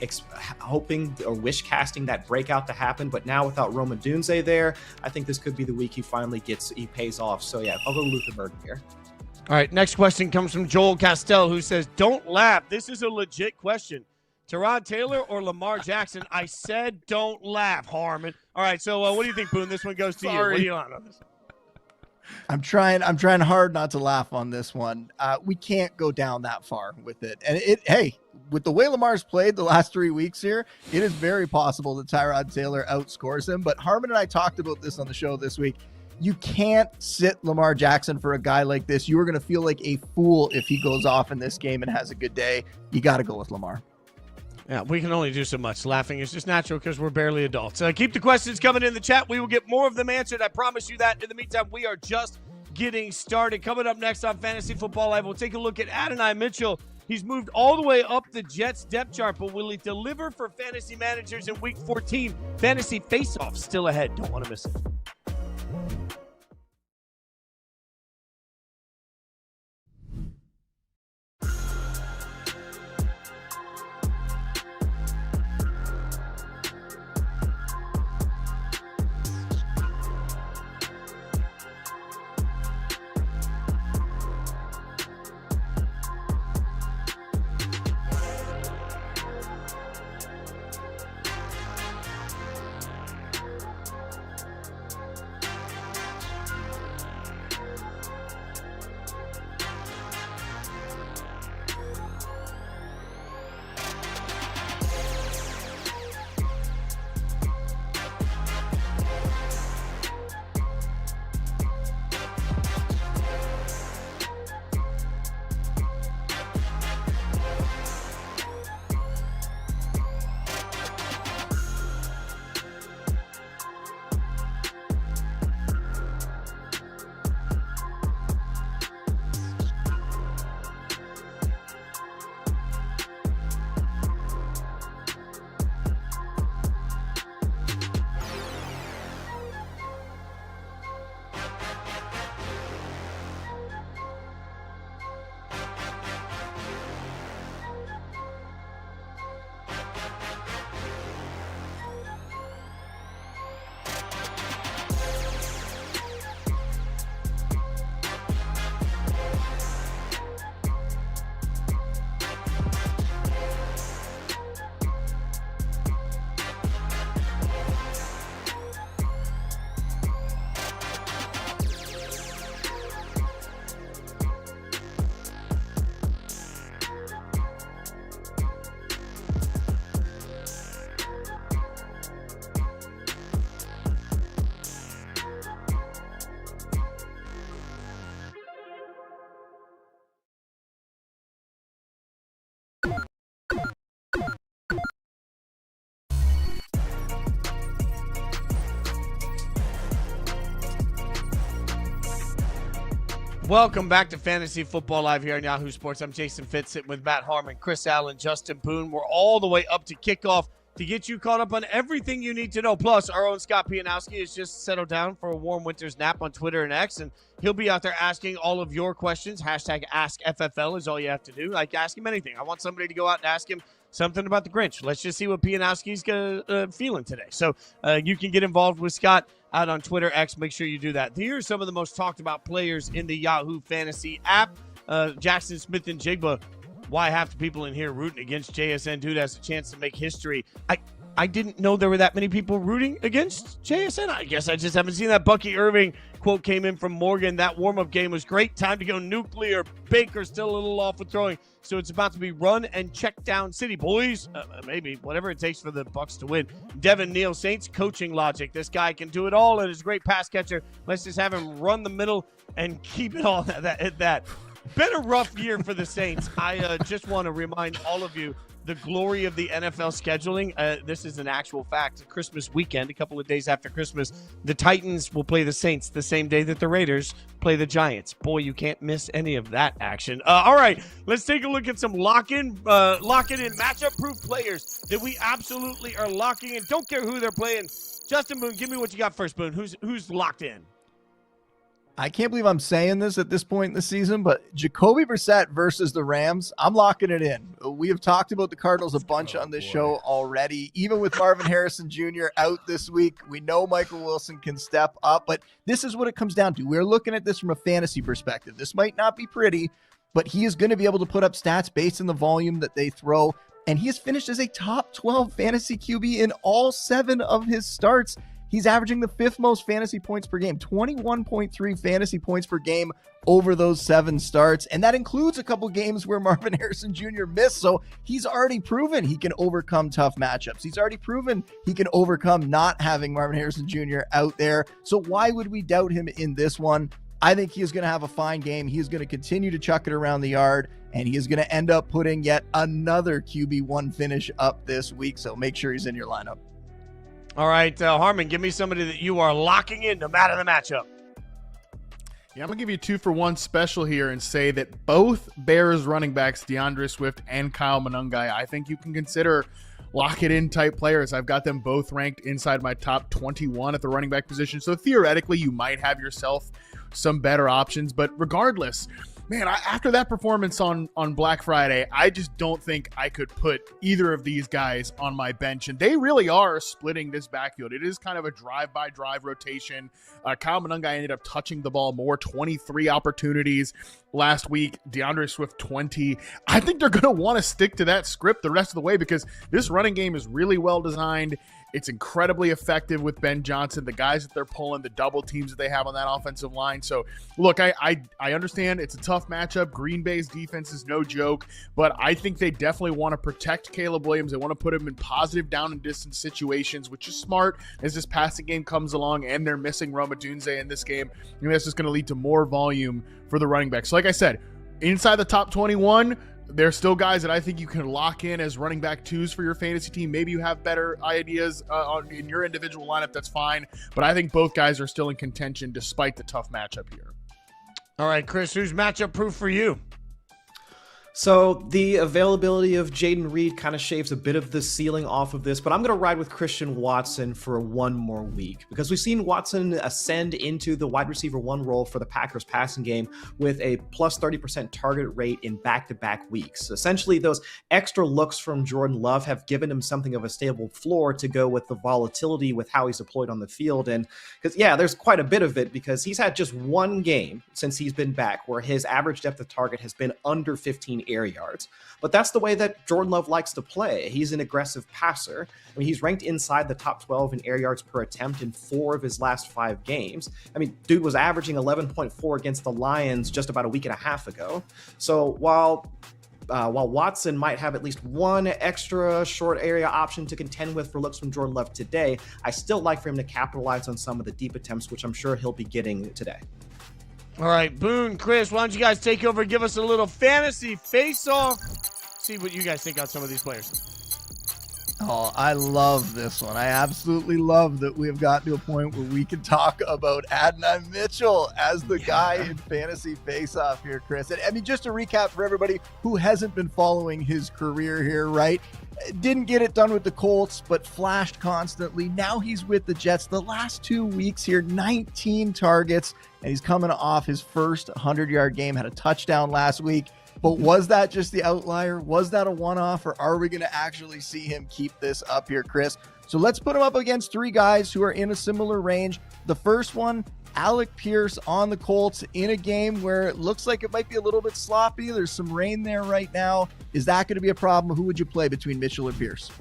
hoping or wish casting that breakout to happen, but now without Roma Dunze there, I think this could be the week he finally pays off. So yeah, I'll go Luther Burden here. All right, next question comes from Joel Castell, who says, don't laugh. This is a legit question. Tyrod Taylor or Lamar Jackson? I said don't laugh, Harmon. All right, so what do you think, Boone? This one goes to you. What are you on this? I'm trying hard not to laugh on this one. We can't go down that far with it. And hey, with the way Lamar's played the last 3 weeks here, it is very possible that Tyrod Taylor outscores him. But Harmon and I talked about this on the show this week. You can't sit Lamar Jackson for a guy like this. You are going to feel like a fool if he goes off in this game and has a good day. You got to go with Lamar. Yeah, we can only do so much. Laughing is just natural because we're barely adults. Keep the questions coming in the chat. We will get more of them answered. I promise you that. In the meantime, we are just getting started. Coming up next on Fantasy Football Live, we'll take a look at Adonai Mitchell. He's moved all the way up the Jets depth chart, but will he deliver for fantasy managers in Week 14? Fantasy Faceoff still ahead. Don't want to miss it. Welcome back to Fantasy Football Live here on Yahoo Sports. I'm Jason Fitz sitting with Matt Harmon, Chris Allen, Justin Boone. We're all the way up to kickoff to get you caught up on everything you need to know. Plus, our own Scott Pianowski has just settled down for a warm winter's nap on Twitter and X, and he'll be out there asking all of your questions. Hashtag AskFFL is all you have to do. Like, ask him anything. I want somebody to go out and ask him something about the Grinch. Let's just see what Pianowski's feeling today. So you can get involved with Scott out on Twitter X. Make sure you do that. Here are some of the most talked about players in the Yahoo Fantasy app. Jackson Smith and Jigba. Why half the people in here rooting against JSN? Dude has a chance to make history. I didn't know there were that many people rooting against JSN. I guess I just haven't seen that. Bucky Irving quote came in from Morgan. That warm-up game was great. Time to go nuclear. Baker still a little off with throwing. So it's about to be run and check down city, boys. Maybe whatever it takes for the Bucks to win. Devin Neal, Saints coaching logic. This guy can do it all and is a great pass catcher. Let's just have him run the middle and keep it all at that. Been a rough year for the Saints. I just want to remind all of you the glory of the NFL scheduling. This is an actual fact. Christmas weekend, a couple of days after Christmas, the Titans will play the Saints the same day that the Raiders play the Giants. Boy, you can't miss any of that action. All right, let's take a look at some lock-in matchup-proof players that we absolutely are locking in. Don't care who they're playing. Justin Boone, give me what you got first, Boone. Who's locked in? I can't believe I'm saying this at this point in the season, but Jacoby Brissett versus the Rams, I'm locking it in. We have talked about the Cardinals a bunch on this show already. Even with Marvin Harrison Jr. out this week, we know Michael Wilson can step up, but this is what it comes down to. We're looking at this from a fantasy perspective. This might not be pretty, but he is going to be able to put up stats based on the volume that they throw, and he has finished as a top 12 fantasy QB in all 7 of his starts. He's averaging the 5th most fantasy points per game, 21.3 fantasy points per game over those 7 starts. And that includes a couple games where Marvin Harrison Jr. missed. So he's already proven he can overcome tough matchups. He's already proven he can overcome not having Marvin Harrison Jr. out there. So why would we doubt him in this one? I think he is going to have a fine game. He is going to continue to chuck it around the yard, and he is going to end up putting yet another QB1 finish up this week. So make sure he's in your lineup. All right, Harmon, give me somebody that you are locking in no matter the matchup. Yeah, I'm going to give you 2-for-1 special here and say that both Bears running backs, DeAndre Swift and Kyle Monangai, I think you can consider lock-it-in type players. I've got them both ranked inside my top 21 at the running back position. So theoretically, you might have yourself some better options. But regardless, man, after that performance on Black Friday, I just don't think I could put either of these guys on my bench. And they really are splitting this backfield. It is kind of a drive-by-drive rotation. Kyle Monangai ended up touching the ball more, 23 opportunities last week. DeAndre Swift, 20. I think they're going to want to stick to that script the rest of the way because this running game is really well designed. It's incredibly effective with Ben Johnson, the guys that they're pulling, the double teams that they have on that offensive line. So, look, I understand it's a tough matchup. Green Bay's defense is no joke, but I think they definitely want to protect Caleb Williams. They want to put him in positive down and distance situations, which is smart as this passing game comes along, and they're missing Roma Dunze in this game. And that's just going to lead to more volume for the running backs. So, like I said, inside the top 21, there's still guys that I think you can lock in as running back 2s for your fantasy team. Maybe you have better ideas in your individual lineup. That's fine. But I think both guys are still in contention despite the tough matchup here. All right, Chris, who's matchup proof for you? So the availability of Jaden Reed kind of shaves a bit of the ceiling off of this, but I'm going to ride with Christian Watson for one more week because we've seen Watson ascend into the wide receiver 1 role for the Packers passing game with a plus 30% target rate in back-to-back weeks. Essentially, those extra looks from Jordan Love have given him something of a stable floor to go with the volatility with how he's deployed on the field. And because, yeah, there's quite a bit of it because he's had just one game since he's been back where his average depth of target has been under 15 air yards. But that's the way that Jordan Love likes to play. He's an aggressive passer. I mean, he's ranked inside the top 12 in air yards per attempt in 4 of his last 5 games. I mean, dude was averaging 11.4 against the Lions just about a week and a half ago. So while Watson might have at least one extra short area option to contend with for looks from Jordan Love today, I still like for him to capitalize on some of the deep attempts, which I'm sure he'll be getting today. All right, Boone, Chris, why don't you guys take over and give us a little fantasy face-off? See what you guys think on some of these players. Oh, I love this one. I absolutely love that we have gotten to a point where we can talk about Adonai Mitchell as the guy in fantasy face-off here, Chris. And I mean, just to recap for everybody who hasn't been following his career here, right? Didn't get it done with the Colts, but flashed constantly. Now he's with the Jets. The last 2 weeks here, 19 targets, and he's coming off his first 100-yard game, had a touchdown last week. But was that just the outlier? Was that a one-off, or are we going to actually see him keep this up here, Chris? So let's put him up against three guys who are in a similar range. The first one, Alec Pierce on the Colts in a game where it looks like it might be a little bit sloppy. There's some rain there right now. Is that going to be a problem? Who would you play between Mitchell or Pierce?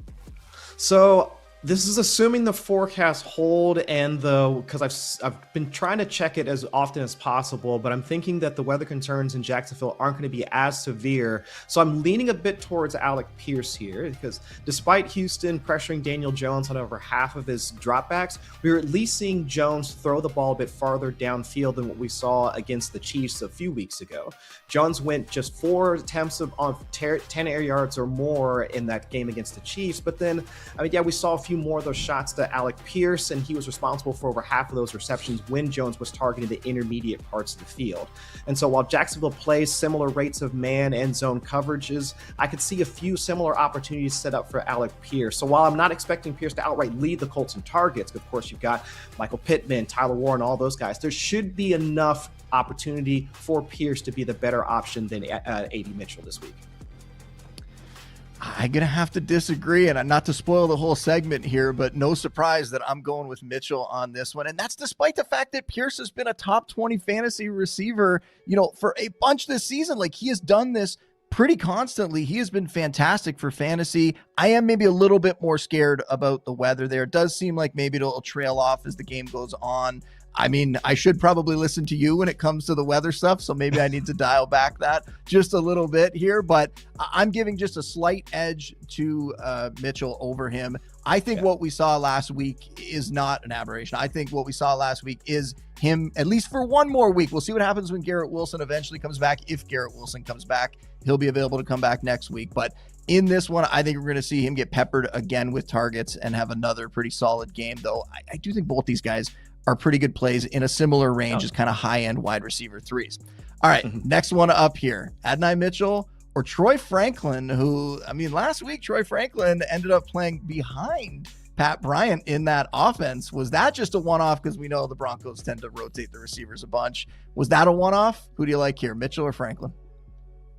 So this is assuming the forecast hold and because I've been trying to check it as often as possible, but I'm thinking that the weather concerns in Jacksonville aren't going to be as severe. So I'm leaning a bit towards Alec Pierce here because despite Houston pressuring Daniel Jones on over half of his dropbacks, we were at least seeing Jones throw the ball a bit farther downfield than what we saw against the Chiefs a few weeks ago. Jones went just 4 attempts on 10 air yards or more in that game against the Chiefs, but then, we saw a few more of those shots to Alec Pierce, and he was responsible for over half of those receptions when Jones was targeting the intermediate parts of the field. And so while Jacksonville plays similar rates of man and zone coverages, I could see a few similar opportunities set up for Alec Pierce. So while I'm not expecting Pierce to outright lead the Colts in targets, of course you've got Michael Pittman, Tyler Warren, all those guys, there should be enough opportunity for Pierce to be the better option than A.D. Mitchell this week. I'm going to have to disagree, and not to spoil the whole segment here, but no surprise that I'm going with Mitchell on this one. And that's despite the fact that Pierce has been a top 20 fantasy receiver, for a bunch this season. Like, he has done this pretty constantly. He has been fantastic for fantasy. I am maybe a little bit more scared about the weather there. It does seem like maybe it'll trail off as the game goes on. I should probably listen to you when it comes to the weather stuff, so maybe I need to dial back that just a little bit here, but I'm giving just a slight edge to Mitchell over him. I think what we saw last week is not an aberration. I think what we saw last week is him, at least for one more week. We'll see what happens when Garrett Wilson eventually comes back. If Garrett Wilson comes back, he'll be available to come back next week. But in this one, I think we're going to see him get peppered again with targets and have another pretty solid game, though I do think both these guys are pretty good plays in a similar range as kind of high-end wide receiver threes. All right, next one up here, Adonai Mitchell or Troy Franklin, who, last week, Troy Franklin ended up playing behind Pat Bryant in that offense. Was that just a one-off? Because we know the Broncos tend to rotate the receivers a bunch. Was that a one-off? Who do you like here, Mitchell or Franklin?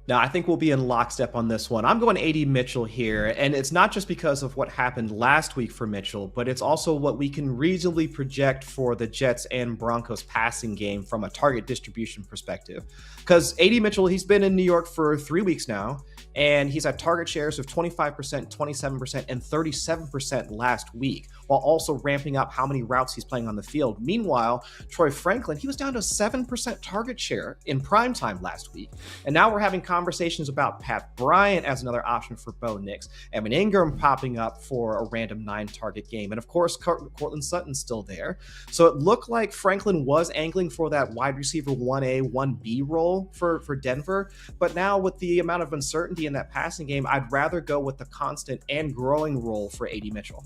Now, I think we'll be in lockstep on this one. I'm going A.D. Mitchell here, and it's not just because of what happened last week for Mitchell, but it's also what we can reasonably project for the Jets and Broncos passing game from a target distribution perspective. Because A.D. Mitchell, he's been in New York for 3 weeks now, and he's had target shares of 25%, 27%, and 37% last week, while also ramping up how many routes he's playing on the field. Meanwhile, Troy Franklin, he was down to 7% target share in primetime last week. And now we're having conversations about Pat Bryant as another option for Bo Nix, Evan Ingram popping up for a random 9-target game, and of course, Cortland Sutton's still there. So it looked like Franklin was angling for that wide receiver 1A, 1B role for Denver, but now with the amount of uncertainty in that passing game, I'd rather go with the constant and growing role for A.D. Mitchell.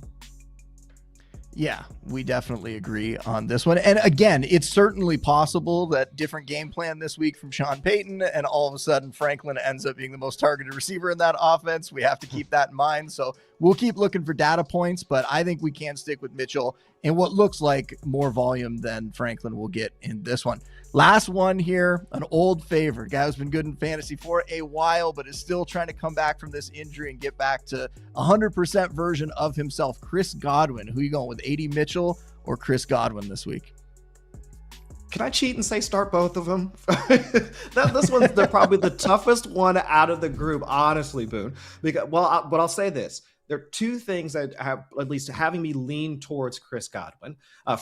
Yeah, we definitely agree on this one. And again, it's certainly possible that different game plan this week from Sean Payton, and all of a sudden Franklin ends up being the most targeted receiver in that offense. We have to keep that in mind. So we'll keep looking for data points, but I think we can stick with Mitchell in what looks like more volume than Franklin will get in this one. Last one here, an old favorite, guy who's been good in fantasy for a while, but is still trying to come back from this injury and get back to 100% version of himself. Chris Godwin. Who you going with, A.D. Mitchell or Chris Godwin this week? Can I cheat and say start both of them? This one's probably the toughest one out of the group, honestly, Boone. But I'll say this. There are two things that have at least having me lean towards Chris Godwin.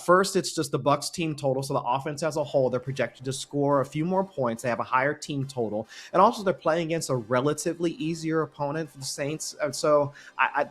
First, it's just the Bucs team total. So the offense as a whole, they're projected to score a few more points. They have a higher team total. And also they're playing against a relatively easier opponent for the Saints. And so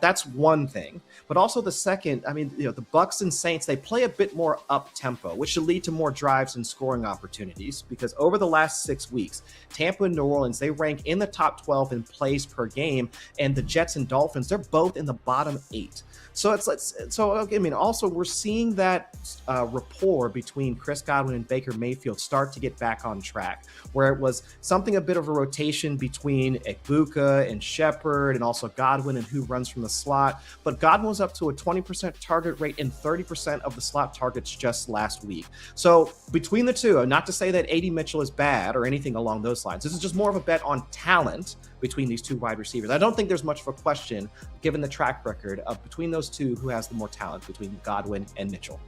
that's one thing. But also the second, the Bucs and Saints, they play a bit more up-tempo, which should lead to more drives and scoring opportunities. Because over the last 6 weeks, Tampa and New Orleans, they rank in the top 12 in plays per game. And the Jets and Dolphins, they're both in the bottom 8. So also we're seeing that rapport between Chris Godwin and Baker Mayfield start to get back on track, where it was something a bit of a rotation between Ekbuka and Shepard and also Godwin and who runs from the slot. But Godwin was up to a 20% target rate and 30% of the slot targets just last week. So between the two, not to say that A.D. Mitchell is bad or anything along those lines. This is just more of a bet on talent between these two wide receivers. I don't think there's much of a question, given given the track record of between those two, who has the more talent between Godwin and Mitchell?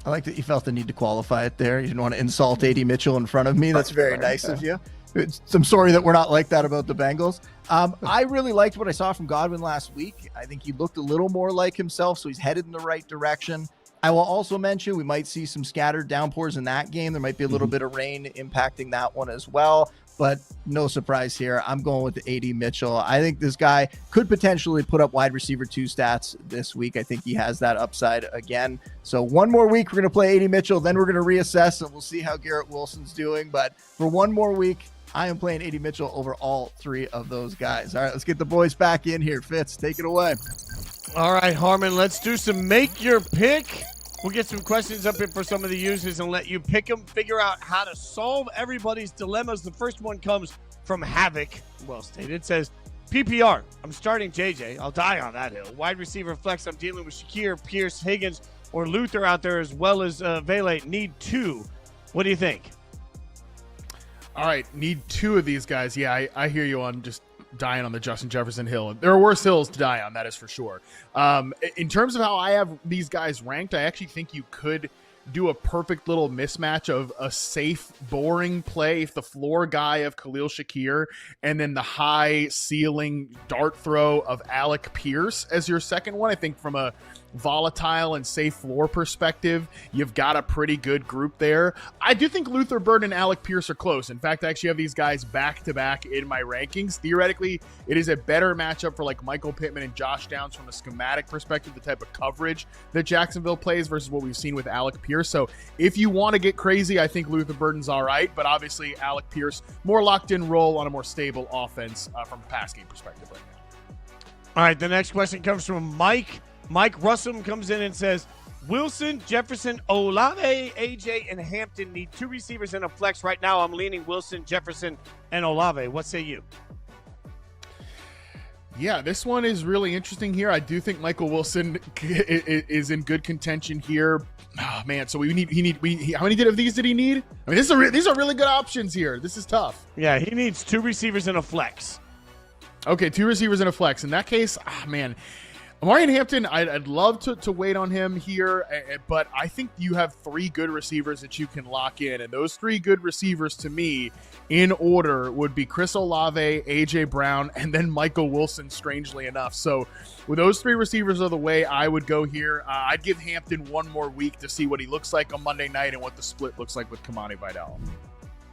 I like that you felt the need to qualify it there. You didn't want to insult AD Mitchell in front of me. That's very nice of you. I'm sorry that we're not like that about the Bengals. I really liked what I saw from Godwin last week. I think he looked a little more like himself, so he's headed in the right direction. I will also mention we might see some scattered downpours in that game. There might be a little bit of rain impacting that one as well, but no surprise here. I'm going with the AD Mitchell. I think this guy could potentially put up wide receiver 2 stats this week. I think he has that upside again. So one more week, we're going to play AD Mitchell. Then we're going to reassess and we'll see how Garrett Wilson's doing. But for one more week, I am playing AD Mitchell over all 3 of those guys. All right, let's get the boys back in here. Fitz, take it away. All right, Harmon, let's do some make your pick. We'll get some questions up here for some of the users and let you pick them, figure out how to solve everybody's dilemmas. The first one comes from Havoc. Well stated. It says, PPR, I'm starting JJ. I'll die on that hill. Wide receiver flex, I'm dealing with Shakir, Pierce, Higgins, or Luther out there, as well as Vele. Need 2. What do you think? All right, need 2 of these guys. Yeah, I hear you on just dying on the Justin Jefferson hill. There are worse hills to die on, that is for sure. In terms of how I have these guys ranked, I actually think you could do a perfect little mismatch of a safe, boring play, the floor guy of Khalil Shakir, and then the high ceiling dart throw of Alec Pierce as your second one. I think from a volatile and safe floor perspective, you've got a pretty good group there. I do think Luther Bird and Alec Pierce are close. In fact, I actually have these guys back to back in my rankings. Theoretically, it is a better matchup for like Michael Pittman and Josh Downs from a schematic perspective, the type of coverage that Jacksonville plays versus what we've seen with Alec Pierce. So if you want to get crazy, I think Luther Burden's all right, but obviously Alec Pierce, more locked in role on a more stable offense from a pass game perspective right now. All right, the next question comes from Mike. Mike Russum comes in and says, Wilson, Jefferson, Olave, AJ, and Hampton need 2 receivers and a flex. Right now, I'm leaning Wilson, Jefferson, and Olave. What say you? Yeah, this one is really interesting here. I do think Michael Wilson is in good contention here. Oh, man, so how many of these did he need? I mean, these are really good options here. This is tough. Yeah, he needs 2 receivers and a flex. Okay, 2 receivers and a flex. In that case, man, Amari Hampton, I'd love to wait on him here, but I think you have 3 good receivers that you can lock in, and those 3 good receivers to me in order would be Chris Olave, AJ Brown, and then Michael Wilson, strangely enough. So with those 3 receivers are the way I would go here. I'd give Hampton 1 more week to see what he looks like on Monday night and what the split looks like with Kamani Vidal.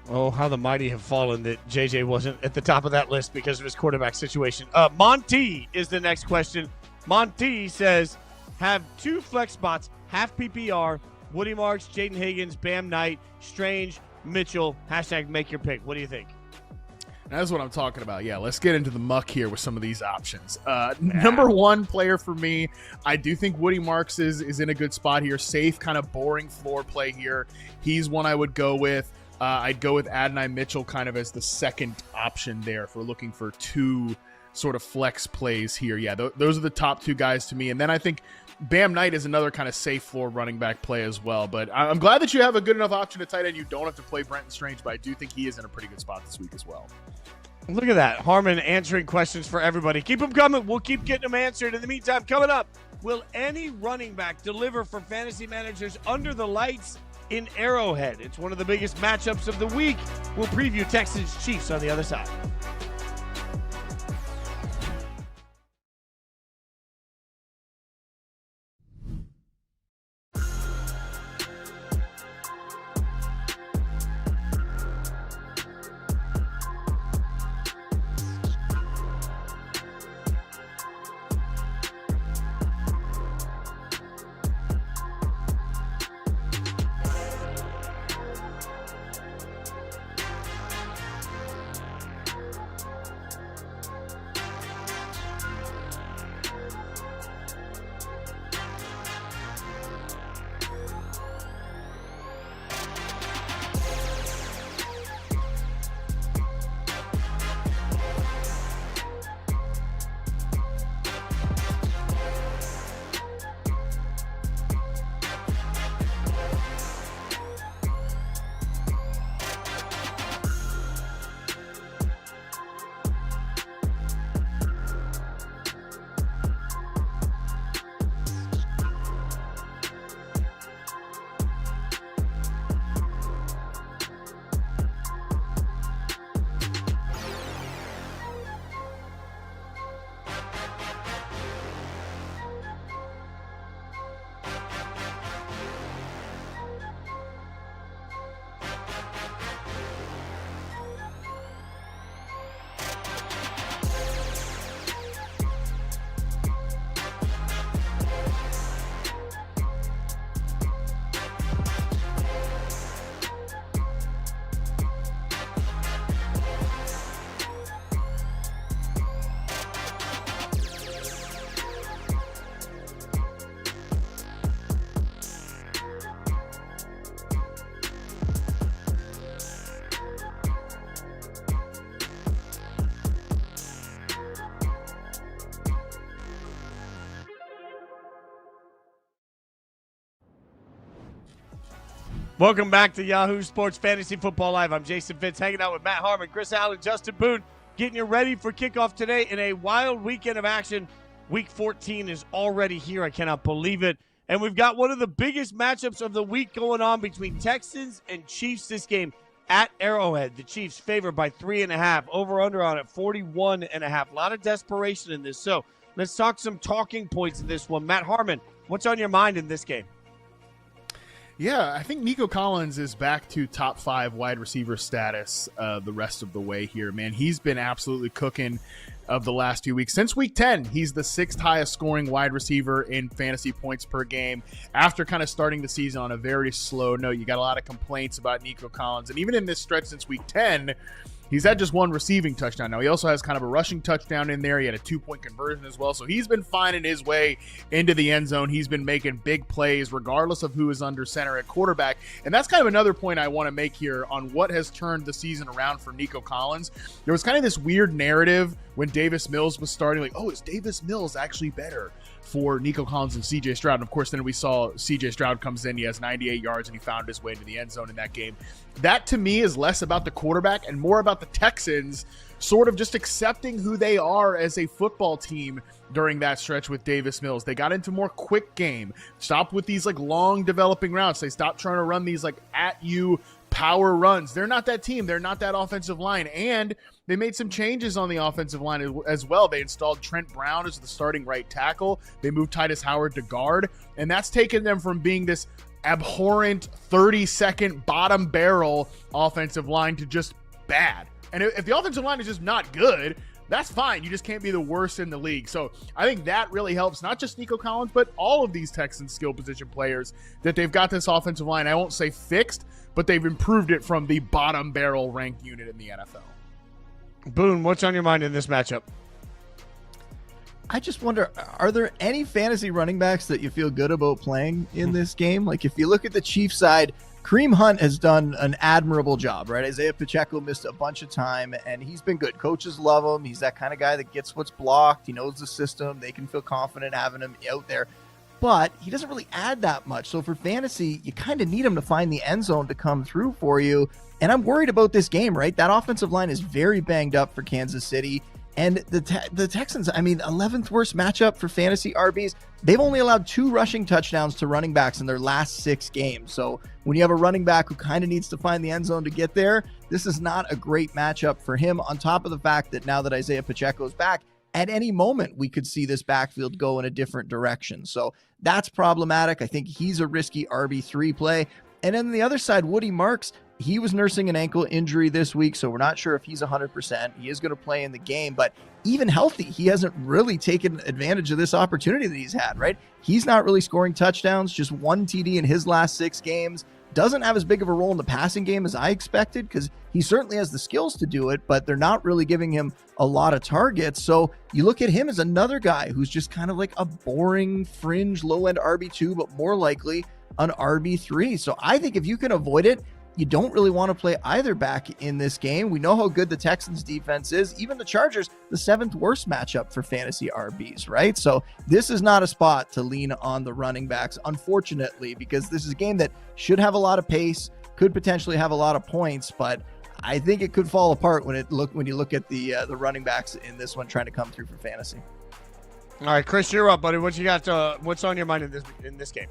Oh, how the mighty have fallen that JJ wasn't at the top of that list because of his quarterback situation. Monty is the next question. Monty says, have 2 flex spots, half PPR, Woody Marks, Jaden Higgins, Bam Knight, Strange, Mitchell, # make your pick. What do you think? That's what I'm talking about. Yeah, let's get into the muck here with some of these options. Number 1 player for me, I do think Woody Marks is in a good spot here. Safe, kind of boring floor play here. He's one I would go with. I'd go with Adonai Mitchell kind of as the second option there if we're looking for 2 sort of flex plays here. Yeah, those are the top 2 guys to me. And then I think Bam Knight is another kind of safe floor running back play as well. But I'm glad that you have a good enough option at tight end. You don't have to play Brenton Strange, but I do think he is in a pretty good spot this week as well. Look at that. Harmon answering questions for everybody. Keep them coming. We'll keep getting them answered. In the meantime, coming up, will any running back deliver for fantasy managers under the lights in Arrowhead? It's one of the biggest matchups of the week. We'll preview Texans Chiefs on the other side. Welcome back to Yahoo Sports Fantasy Football Live. I'm Jason Fitz, hanging out with Matt Harmon, Chris Allen, Justin Boone, getting you ready for kickoff today in a wild weekend of action. Week 14 is already here. I cannot believe it. And we've got one of the biggest matchups of the week going on between Texans and Chiefs this game at Arrowhead. The Chiefs favored by 3.5. Over-under on it, 41.5. A lot of desperation in this. So let's talk some talking points in this one. Matt Harmon, what's on your mind in this game? Yeah, I think Nico Collins is back to top 5 wide receiver status the rest of the way here, man. He's been absolutely cooking of the last 2 weeks. Since week 10, he's the 6th highest scoring wide receiver in fantasy points per game. After kind of starting the season on a very slow note, you got a lot of complaints about Nico Collins. And even in this stretch since week 10, he's had just one receiving touchdown. Now, he also has kind of a rushing touchdown in there. He had a 2-point conversion as well. So he's been finding his way into the end zone. He's been making big plays regardless of who is under center at quarterback. And that's kind of another point I want to make here on what has turned the season around for Nico Collins. There was kind of this weird narrative when Davis Mills was starting, like, oh, is Davis Mills actually better for Nico Collins and CJ Stroud? And of course, then we saw CJ Stroud comes in, he has 98 yards, and he found his way into the end zone in that game. That to me is less about the quarterback and more about the Texans sort of just accepting who they are as a football team during that stretch with Davis Mills. They got into more quick game, stopped with these like long developing routes. They stopped trying to run these like at you power runs. They're not that team. They're not that offensive line. And they made some changes on the offensive line as well. They installed Trent Brown as the starting right tackle. They moved Titus Howard to guard. And that's taken them from being this abhorrent 30-second bottom barrel offensive line to just bad. And if the offensive line is just not good, that's fine. You just can't be the worst in the league. So I think that really helps, not just Nico Collins, but all of these Texans skill position players, that they've got this offensive line, I won't say fixed, but they've improved it from the bottom barrel ranked unit in the NFL. Boone, what's on your mind in this matchup? I just wonder, are there any fantasy running backs that you feel good about playing in this game? Like, if you look at the Chiefs side, Kareem Hunt has done an admirable job, right? Isaiah Pacheco missed a bunch of time, and he's been good. Coaches love him. He's that kind of guy that gets what's blocked. He knows the system. They can feel confident having him out there. But he doesn't really add that much. So for fantasy, you kind of need him to find the end zone to come through for you. And I'm worried about this game, right? That offensive line is very banged up for Kansas City. And the Texans, I mean, 11th worst matchup for fantasy RBs. They've only allowed 2 rushing touchdowns to running backs in their last 6 games. So when you have a running back who kind of needs to find the end zone to get there, this is not a great matchup for him, on top of the fact that now that Isaiah Pacheco is back, at any moment we could see this backfield go in a different direction. So that's problematic. I think he's a risky RB3 play. And then the other side, Woody Marks, he was nursing an ankle injury this week, so we're not sure if he's 100%. He is going to play in the game, but even healthy, he hasn't really taken advantage of this opportunity that he's had, right? He's not really scoring touchdowns, just 1 TD in his last 6 games. Doesn't have as big of a role in the passing game as I expected, because he certainly has the skills to do it, but they're not really giving him a lot of targets. So you look at him as another guy who's just kind of like a boring fringe low-end RB2, but more likely an RB3. So I think if you can avoid it, you don't really want to play either back in this game. We know how good the Texans defense is. Even the Chargers, the 7th worst matchup for fantasy RBs, right? So this is not a spot to lean on the running backs, unfortunately, because this is a game that should have a lot of pace, could potentially have a lot of points, but I think it could fall apart when you look at the running backs in this one trying to come through for fantasy. All right, Chris, you're up, buddy. What you got? What's on your mind in this game?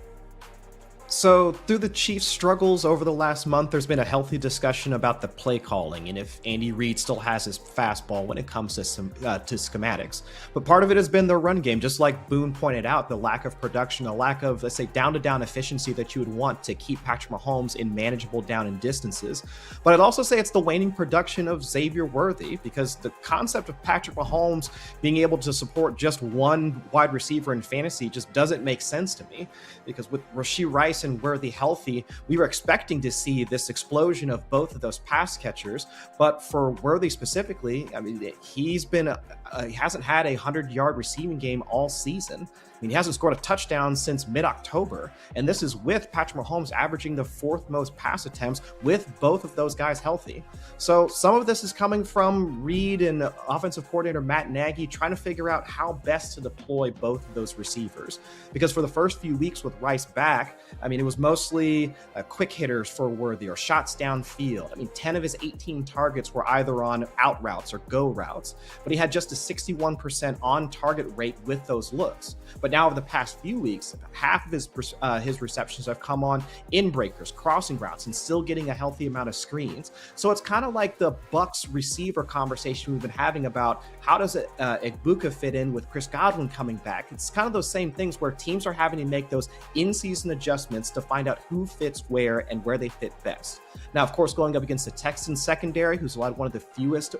So through the Chiefs' struggles over the last month, there's been a healthy discussion about the play calling and if Andy Reid still has his fastball when it comes to schematics. But part of it has been the run game, just like Boone pointed out, the lack of production, a lack of, let's say, down-to-down efficiency that you would want to keep Patrick Mahomes in manageable down and distances. But I'd also say it's the waning production of Xavier Worthy, because the concept of Patrick Mahomes being able to support just one wide receiver in fantasy just doesn't make sense to me, because with Rashee Rice and Worthy healthy, we were expecting to see this explosion of both of those pass catchers. But for Worthy specifically, I mean, he hasn't had a 100-yard receiving game all season. I mean, he hasn't scored a touchdown since mid-October, and this is with Patrick Mahomes averaging the 4th most pass attempts with both of those guys healthy. So some of this is coming from Reid and offensive coordinator Matt Nagy trying to figure out how best to deploy both of those receivers. Because for the first few weeks with Rice back, I mean, it was mostly quick hitters for Worthy or shots downfield. I mean, 10 of his 18 targets were either on out routes or go routes, but he had just a 61% on target rate with those looks. But now over the past few weeks, half of his receptions have come on in breakers, crossing routes, and still getting a healthy amount of screens. So it's kind of like the Bucs receiver conversation we've been having about how does Igbuka fit in with Chris Godwin coming back. It's kind of those same things where teams are having to make those in-season adjustments to find out who fits where and where they fit best. Now, of course, going up against the Texans secondary, who's allowed one of the fewest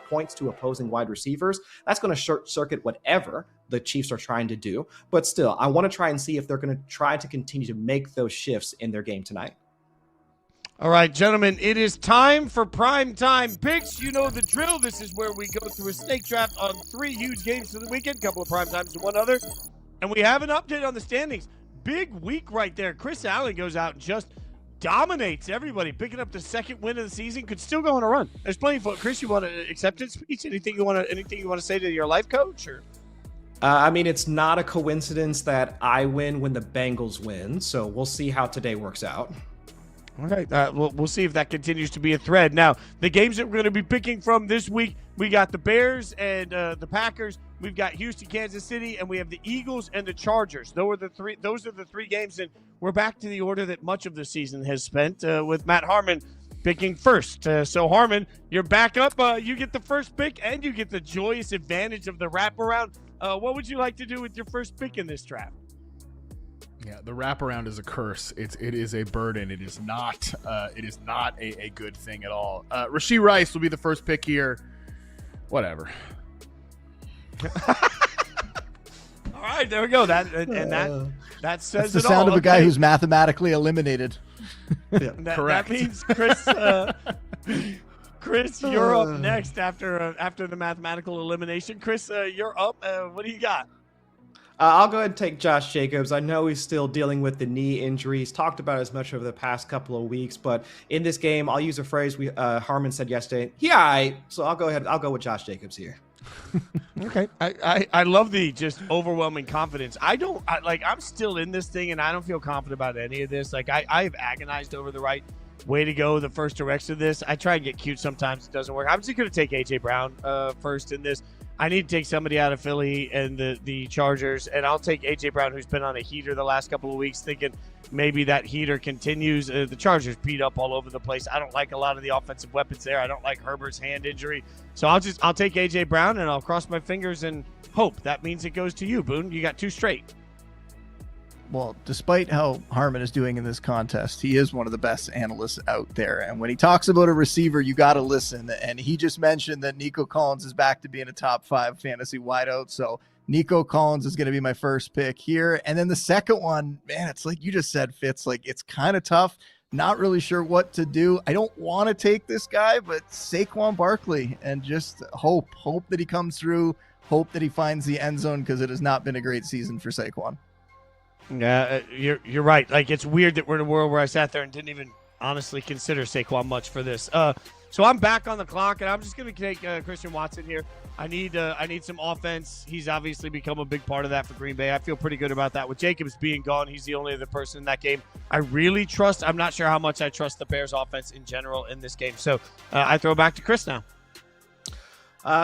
points to opposing wide receivers, that's going to short circuit whatever the Chiefs are trying to do. But still, I want to try and see if they're going to try to continue to make those shifts in their game tonight. All right, gentlemen, it is time for prime time picks. You know the drill. This is where we go through a snake draft on 3 huge games for the weekend, a couple of prime times and one other. And we have an update on the standings. Big week right there. Chris Allen goes out and just dominates everybody, picking up the second win of the season. Could still go on a run. There's plenty of fun. Chris, you want an acceptance speech? Anything you want to say to your life coach? Or I mean, it's not a coincidence that I win when the Bengals win, so we'll see how today works out. All right, we'll see if that continues to be a thread. Now, the games that we're going to be picking from this week, we got the Bears and the Packers. We've got Houston, Kansas City, and we have the Eagles and the Chargers. Those are the three games, and we're back to the order that much of the season has spent with Matt Harmon picking first. So, Harmon, you're back up. You get the first pick, and you get the joyous advantage of the wraparound. What would you like to do with your first pick in this draft? Yeah, the wraparound is a curse. It is a burden. It is not a good thing at all. Rashee Rice will be the first pick here. Whatever. All right, there we go. That says that's the it all. sound of a guy who's mathematically eliminated. Correct. That means Chris, you're up next after the mathematical elimination. Chris, you're up. What do you got? I'll go ahead and take Josh Jacobs. I know he's still dealing with the knee injuries. Talked about it as much over the past couple of weeks, but in this game, I'll use a phrase Harmon said yesterday. So I'll go with Josh Jacobs here. Okay. I love the just overwhelming confidence. I'm still in this thing, and I don't feel confident about any of this. Like, I've agonized over the right way to go, the first direction of this. I try and get cute sometimes. It doesn't work. I'm just going to take A.J. Brown first in this. I need to take somebody out of Philly and the Chargers, and I'll take A.J. Brown, who's been on a heater the last couple of weeks, thinking maybe that heater continues. The Chargers beat up all over the place. I don't like a lot of the offensive weapons there. I don't like Herbert's hand injury. So I'll take A.J. Brown, and I'll cross my fingers and hope. That means it goes to you, Boone. You got 2 straight. Well, despite how Harmon is doing in this contest, he is one of the best analysts out there. And when he talks about a receiver, you got to listen. And he just mentioned that Nico Collins is back to being a top 5 fantasy wideout. So Nico Collins is going to be my first pick here. And then the second one, man, it's like you just said, Fitz, like it's kind of tough. Not really sure what to do. I don't want to take this guy, but Saquon Barkley, and just hope that he comes through, hope that he finds the end zone, because it has not been a great season for Saquon. Yeah, you're right. Like, it's weird that we're in a world where I sat there and didn't even honestly consider Saquon much for this. So I'm back on the clock, and I'm just going to take Christian Watson here. I need some offense. He's obviously become a big part of that for Green Bay. I feel pretty good about that. With Jacobs being gone, he's the only other person in that game I really trust. I'm not sure how much I trust the Bears offense in general in this game. So I throw back to Chris now.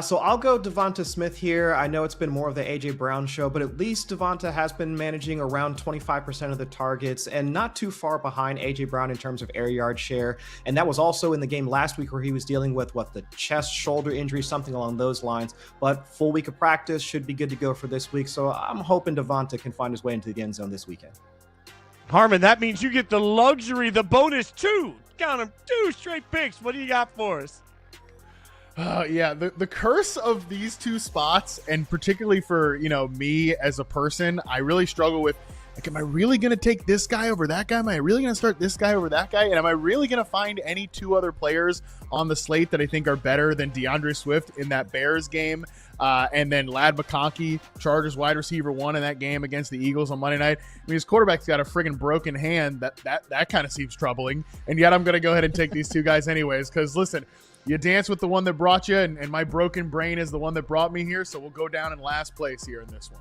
So I'll go Devonta Smith here. I know it's been more of the A.J. Brown show, but at least Devonta has been managing around 25% of the targets and not too far behind A.J. Brown in terms of air yard share. And that was also in the game last week where he was dealing with, the chest, shoulder injury, something along those lines. But full week of practice should be good to go for this week. So I'm hoping Devonta can find his way into the end zone this weekend. Harmon, that means you get the luxury, the bonus 2. Count them, 2 straight picks. What do you got for us? Yeah, the curse of these 2 spots, and particularly for, me as a person, I really struggle with, like, am I really going to take this guy over that guy? Am I really going to start this guy over that guy? And am I really going to find any 2 other players on the slate that I think are better than DeAndre Swift in that Bears game? And then Ladd McConkey, Chargers wide receiver 1 in that game against the Eagles on Monday night. I mean, his quarterback's got a friggin' broken hand. That kind of seems troubling. And yet I'm going to go ahead and take these 2 guys anyways, because listen, you dance with the one that brought you, and my broken brain is the one that brought me here, so we'll go down in last place here in this one.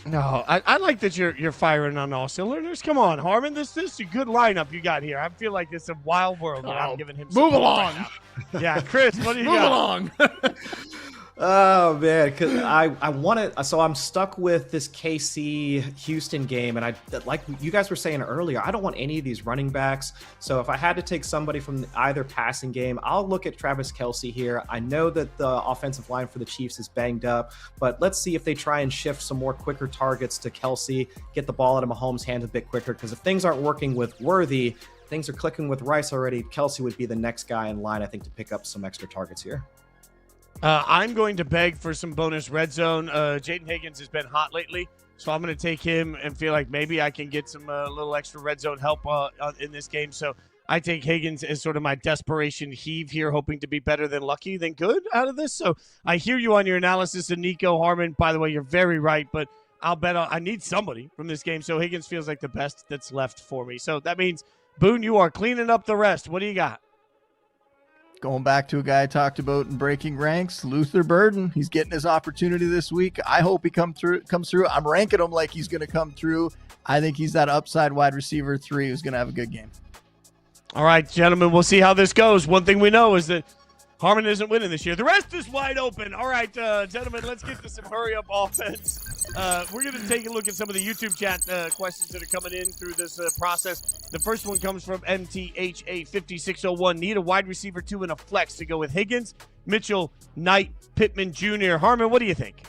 No, I like that you're firing on all cylinders. Come on, Harmon. This is a good lineup you got here. I feel like it's a wild world. I'm giving him move support along. right now. Yeah, Chris, what do you Move got? along. Oh man, because I want it. So I'm stuck with this KC Houston game, and like you guys were saying earlier, I don't want any of these running backs. So if I had to take somebody from either passing game, I'll look at Travis Kelce here. I know that the offensive line for the Chiefs is banged up, but let's see if they try and shift some more quicker targets to Kelce, get the ball out of Mahomes' hands a bit quicker. Because if things aren't working with Worthy, things are clicking with Rice already. Kelce would be the next guy in line, I think, to pick up some extra targets here. I'm going to beg for some bonus red zone. Jaden Higgins has been hot lately, so I'm going to take him and feel like maybe I can get some little extra red zone help in this game. So I take Higgins as sort of my desperation heave here, hoping to be better than lucky than good out of this. So I hear you on your analysis of Nico Harmon. By the way, you're very right, but I'll bet I need somebody from this game. So Higgins feels like the best that's left for me. So that means, Boone, you are cleaning up the rest. What do you got? Going back to a guy I talked about in breaking ranks, Luther Burden. He's getting his opportunity this week. I hope he comes through. I'm ranking him like he's going to come through. I think he's that upside wide receiver 3 who's going to have a good game. All right, gentlemen, we'll see how this goes. One thing we know is that Harmon isn't winning this year. The rest is wide open. All right, gentlemen, let's get to some hurry-up offense. We're going to take a look at some of the YouTube chat questions that are coming in through this process. The first one comes from MTHA5601. Need a wide receiver 2 and a flex to go with Higgins, Mitchell, Knight, Pittman Jr. Harmon, what do you think?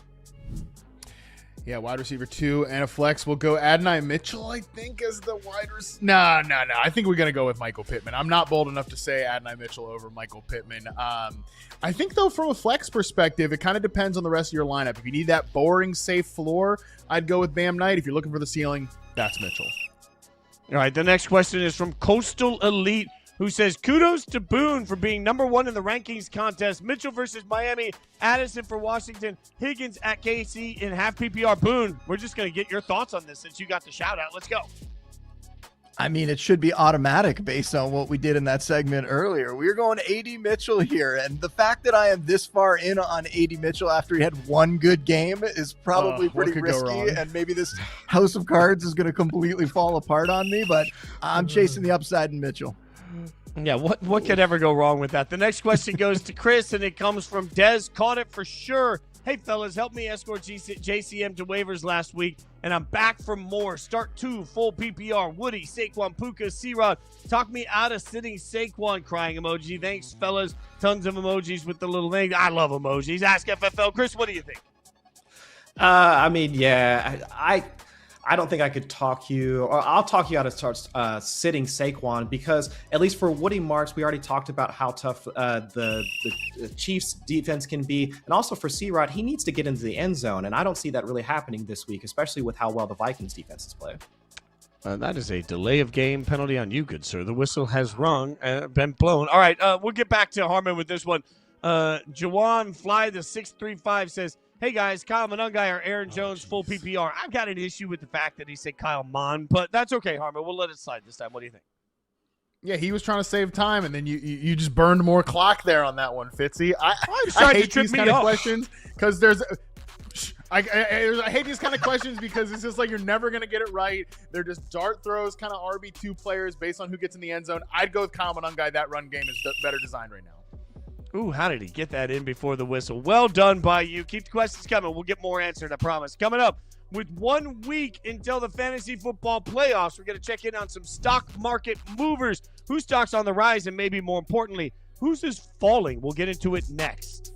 Yeah, wide receiver 2 and a flex. We'll go Adonai Mitchell, I think, as the wide receiver. No. I think we're going to go with Michael Pittman. I'm not bold enough to say Adonai Mitchell over Michael Pittman. I think, though, from a flex perspective, it kind of depends on the rest of your lineup. If you need that boring, safe floor, I'd go with Bam Knight. If you're looking for the ceiling, that's Mitchell. All right, the next question is from Coastal Elite, who says, kudos to Boone for being number 1 in the rankings contest. Mitchell versus Miami, Addison for Washington, Higgins at KC in half PPR. Boone, we're just going to get your thoughts on this since you got the shout out. Let's go. I mean, it should be automatic based on what we did in that segment earlier. We're going AD Mitchell here, and the fact that I am this far in on AD Mitchell after he had one good game is probably pretty risky, and maybe this house of cards is going to completely fall apart on me, but I'm chasing the upside in Mitchell. Yeah, what could ever go wrong with that? The next question goes to Chris, and it comes from Dez. Caught it for sure. Hey, fellas, help me escort JCM to waivers last week, and I'm back for more. Start 2, full PPR. Woody, Saquon, Puka, C-Rod. Talk me out of sitting Saquon, crying emoji. Thanks, fellas. Tons of emojis with the little thing. I love emojis. Ask FFL. Chris, what do you think? I mean, yeah, I don't think I could talk you, or I'll talk you out of sitting Saquon, because at least for Woody Marks, we already talked about how tough the Chiefs defense can be. And also for C-Rod, he needs to get into the end zone. And I don't see that really happening this week, especially with how well the Vikings defense is playing. That is a delay of game penalty on you, good sir. The whistle has been blown. All right, we'll get back to Harmon with this one. Jawan Fly, the 635 says, hey guys, Kyle Monungai or Aaron Jones, full PPR. I've got an issue with the fact that he said Kyle Mon, but that's okay, Harmon. We'll let it slide this time. What do you think? Yeah, he was trying to save time, and then you just burned more clock there on that one, Fitzy. I hate these kind of questions because I hate these kind of questions because it's just like you're never going to get it right. They're just dart throws, kind of RB2 players based on who gets in the end zone. I'd go with Kyle Monungai. That run game is better designed right now. Ooh, how did he get that in before the whistle? Well done by you. Keep the questions coming. We'll get more answered, I promise. Coming up, with 1 week until the fantasy football playoffs, we're going to check in on some stock market movers. Whose stock's on the rise, and maybe more importantly, whose is falling? We'll get into it next.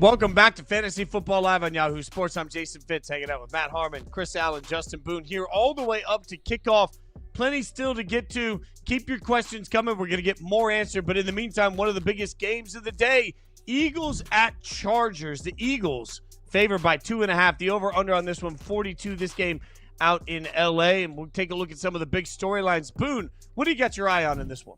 Welcome back to Fantasy Football Live on Yahoo Sports. I'm Jason Fitz, hanging out with Matt Harmon, Chris Allen, Justin Boone here all the way up to kickoff. Plenty still to get to. Keep your questions coming. We're going to get more answered. But in the meantime, one of the biggest games of the day, Eagles at Chargers. The Eagles favored by 2.5. The over-under on this one, 42. This game out in L.A. And we'll take a look at some of the big storylines. Boone, what do you got your eye on in this one?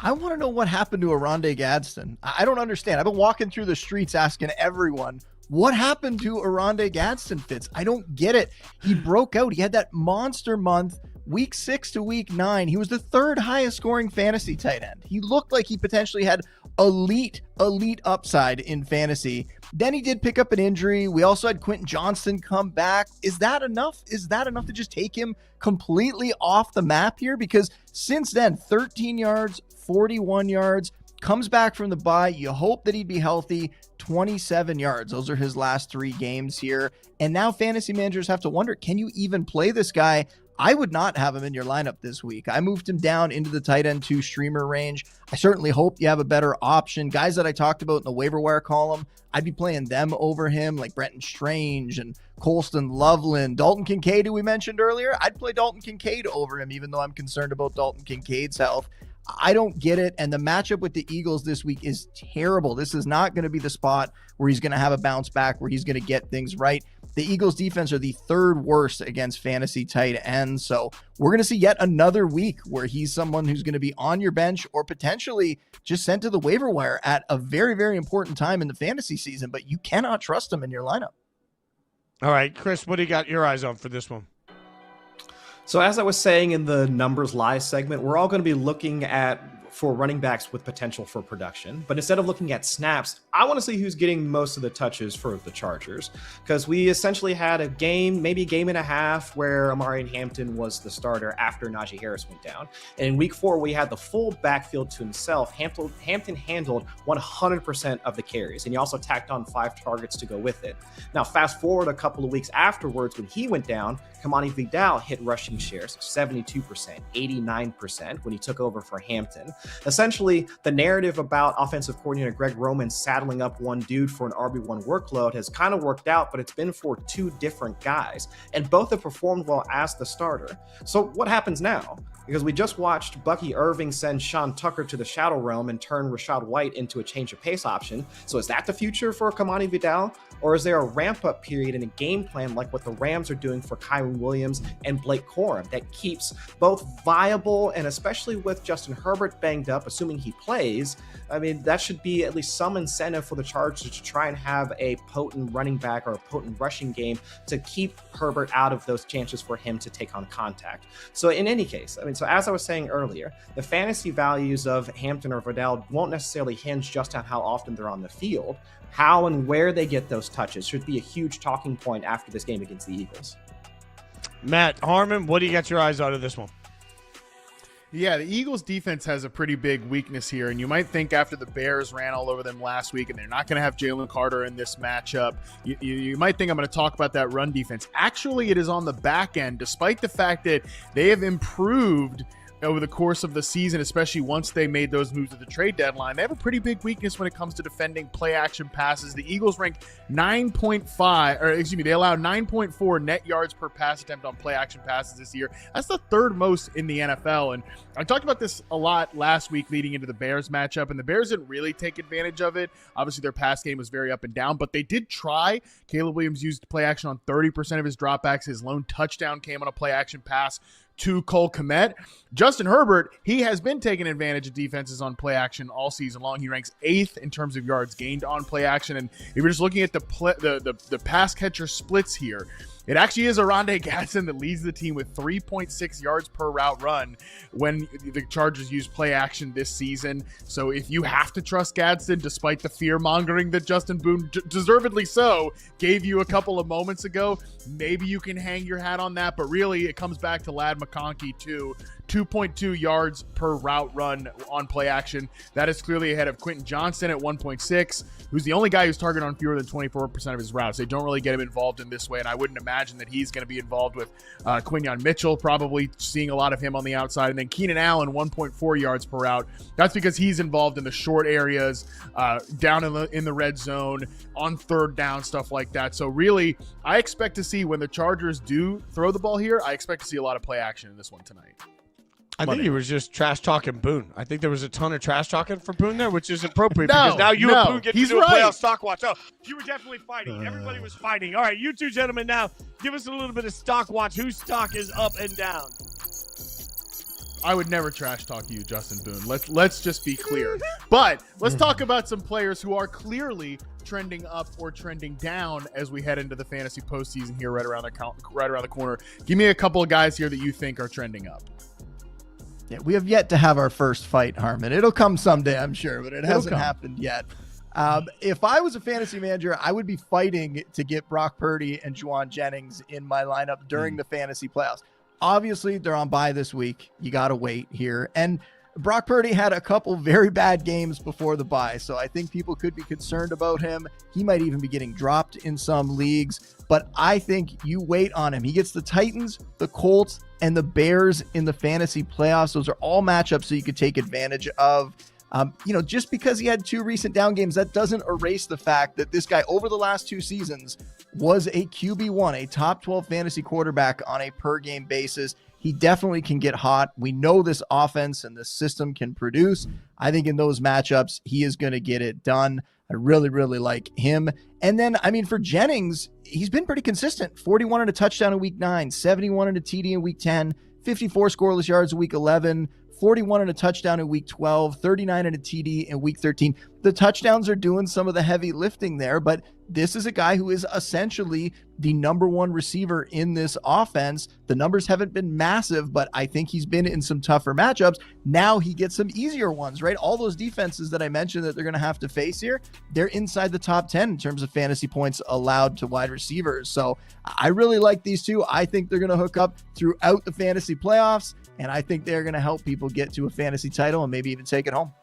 I want to know what happened to Oronde Gadsden. I don't understand. I've been walking through the streets asking everyone, what happened to Oronde Gadsden, Fitz? I don't get it. He broke out. He had that monster month, week 6 to week 9. He was the third highest scoring fantasy tight end. He looked like he potentially had elite upside in fantasy. Then he did pick up an injury. We also had Quentin Johnston come back. Is that enough? Is that enough to just take him completely off the map here? Because since then, 13 yards, 41 yards, comes back from the bye. You hope that he'd be healthy. 27 yards. Those are his last 3 games here. And now fantasy managers have to wonder, can you even play this guy? I would not have him in your lineup this week. I moved him down into the tight end 2 streamer range. I certainly hope you have a better option. Guys that I talked about in the waiver wire column, I'd be playing them over him, like Brenton Strange and Colston Loveland. Dalton Kincaid, who we mentioned earlier, I'd play Dalton Kincaid over him, even though I'm concerned about Dalton Kincaid's health. I don't get it. And the matchup with the Eagles this week is terrible. This is not going to be the spot where he's going to have a bounce back, where he's going to get things right. The Eagles defense are the 3rd worst against fantasy tight ends. So we're going to see yet another week where he's someone who's going to be on your bench or potentially just sent to the waiver wire at a very, very important time in the fantasy season, but you cannot trust him in your lineup. All right, Chris, what do you got your eyes on for this one? So as I was saying in the numbers live segment, we're all going to be looking for running backs with potential for production. But instead of looking at snaps, I want to see who's getting most of the touches for the Chargers, because we essentially had a game, maybe a game and a half, where Amari Hampton was the starter after Najee Harris went down. And in week 4, we had the full backfield to himself. Hampton handled 100% of the carries, and he also tacked on 5 targets to go with it. Now, fast forward a couple of weeks afterwards, when he went down, Kamani Vidal hit rushing shares, 72%, 89% when he took over for Hampton. Essentially, the narrative about offensive coordinator Greg Roman saddling up one dude for an RB1 workload has kind of worked out, but it's been for 2 different guys, and both have performed well as the starter. So what happens now? Because we just watched Bucky Irving send Sean Tucker to the shadow realm and turn Rachaad White into a change of pace option. So is that the future for Kamani Vidal? Or is there a ramp-up period in a game plan like what the Rams are doing for Kyron Williams and Blake Corum that keeps both viable, and especially with Justin Herbert banged up, assuming he plays, I mean, that should be at least some incentive for the Chargers to try and have a potent running back or a potent rushing game to keep Herbert out of those chances for him to take on contact. So in any case, I mean, so as I was saying earlier, the fantasy values of Hampton or Vidal won't necessarily hinge just on how often they're on the field. How and where they get those touches should be a huge talking point after this game against the Eagles. Matt Harmon, what do you got your eyes on in this one? Yeah, the Eagles defense has a pretty big weakness here, and you might think after the Bears ran all over them last week and they're not going to have Jalen Carter in this matchup, you might think I'm going to talk about that run defense. Actually, it is on the back end, despite the fact that they have improved over the course of the season, especially once they made those moves at the trade deadline. They have a pretty big weakness when it comes to defending play action passes. The Eagles rank 9.5, they allowed 9.4 net yards per pass attempt on play action passes this year. That's the 3rd most in the NFL. And I talked about this a lot last week leading into the Bears matchup, and the Bears didn't really take advantage of it. Obviously, their pass game was very up and down, but they did try. Caleb Williams used play action on 30% of his dropbacks. His lone touchdown came on a play action pass to Cole Kmet. Justin Herbert, he has been taking advantage of defenses on play action all season long. He ranks 8th in terms of yards gained on play action. And if you're just looking at the pass catcher splits here, it actually is Oronde Gadsden that leads the team with 3.6 yards per route run when the Chargers use play action this season. So if you have to trust Gadsden, despite the fear-mongering that Justin Boone, deservedly so, gave you a couple of moments ago, maybe you can hang your hat on that. But really, it comes back to Ladd McConkey, too, 2.2 yards per route run on play action. That is clearly ahead of Quentin Johnston at 1.6, who's the only guy who's targeted on fewer than 24% of his routes. They don't really get him involved in this way, and I wouldn't imagine that he's going to be involved with Quinyon Mitchell, probably seeing a lot of him on the outside. And then Keenan Allen, 1.4 yards per route. That's because he's involved in the short areas, down in the red zone, on third down, stuff like that. So really, I expect to see when the Chargers do throw the ball here, I expect to see a lot of play action in this one tonight. I think he was just trash talking Boone. I think there was a ton of trash talking for Boone there, which is appropriate because now you and Boone get to do a playoff stock watch. Oh, you were definitely fighting. Everybody was fighting. All right, you two gentlemen now, give us a little bit of stock watch. Whose stock is up and down? I would never trash talk you, Justin Boone. Let's just be clear. But let's talk about some players who are clearly trending up or trending down as we head into the fantasy postseason here right around the corner. Give me a couple of guys here that you think are trending up. Yeah, we have yet to have our first fight, Harmon. It'll come someday, I'm sure, but it hasn't happened yet. If I was a fantasy manager, I would be fighting to get Brock Purdy and Juwan Jennings in my lineup during the fantasy playoffs. Obviously, they're on bye this week. You got to wait here. And Brock Purdy had a couple very bad games before the bye, so I think people could be concerned about him. He might even be getting dropped in some leagues, but I think you wait on him. He gets the Titans, the Colts, and the Bears in the fantasy playoffs. Those are all matchups that you could take advantage of. Just because he had 2 recent down games, that doesn't erase the fact that this guy over the last 2 seasons was a QB1, a top 12 fantasy quarterback on a per game basis. He definitely can get hot. We know this offense and this system can produce. I think in those matchups, he is going to get it done. I really, really like him. And then, for Jennings, he's been pretty consistent. 41 and a touchdown in week 9, 71 and a TD in week 10, 54 scoreless yards in week 11, 41 and a touchdown in week 12, 39 and a TD in week 13. The touchdowns are doing some of the heavy lifting there, but this is a guy who is essentially the number 1 receiver in this offense. The numbers haven't been massive, but I think he's been in some tougher matchups. Now he gets some easier ones, right? All those defenses that I mentioned that they're going to have to face here, they're inside the top 10 in terms of fantasy points allowed to wide receivers. So I really like these two. I think they're going to hook up throughout the fantasy playoffs, and I think they're going to help people get to a fantasy title and maybe even take it home.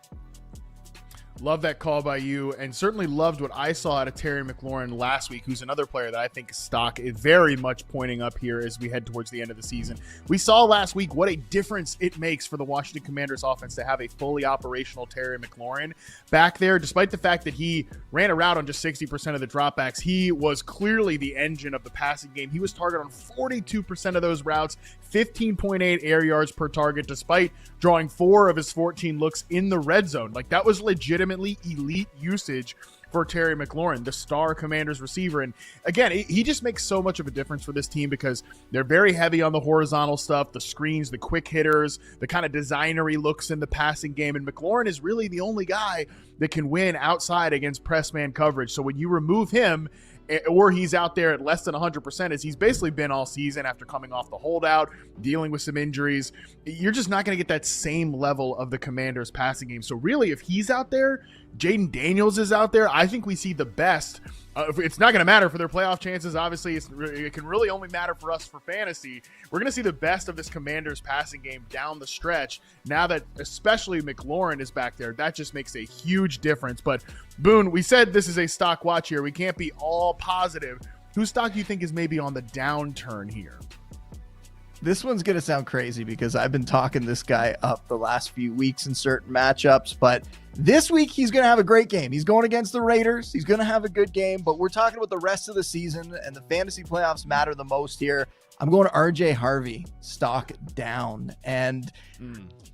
Love that call by you, and certainly loved what I saw out of Terry McLaurin last week, who's another player that I think stock is very much pointing up here as we head towards the end of the season. We saw last week what a difference it makes for the Washington Commanders offense to have a fully operational Terry McLaurin back there. Despite the fact that he ran a route on just 60% of the dropbacks, he was clearly the engine of the passing game. He was targeted on 42% of those routes, 15.8 air yards per target, despite drawing 4 of his 14 looks in the red zone. Like, that was legitimately elite usage for Terry McLaurin, the star Commanders receiver. And again, he just makes so much of a difference for this team because they're very heavy on the horizontal stuff, the screens, the quick hitters, the kind of designery looks in the passing game. And McLaurin is really the only guy that can win outside against press man coverage. So when you remove him, or he's out there at less than 100%, as he's basically been all season after coming off the holdout, dealing with some injuries, you're just not going to get that same level of the Commanders passing game. So really, if he's out there, Jaden Daniels is out there, I think we see the best. It's not going to matter for their playoff chances. Obviously, it can really only matter for us for fantasy. We're going to see the best of this Commanders passing game down the stretch. Now that especially McLaurin is back there, that just makes a huge difference. But Boone, we said this is a stock watch here. We can't be all positive. Whose stock do you think is maybe on the downturn here? This one's going to sound crazy because I've been talking this guy up the last few weeks in certain matchups, but this week he's going to have a great game. He's going against the Raiders. He's going to have a good game, but we're talking about the rest of the season, and the fantasy playoffs matter the most here. I'm going to RJ Harvey, stock down. And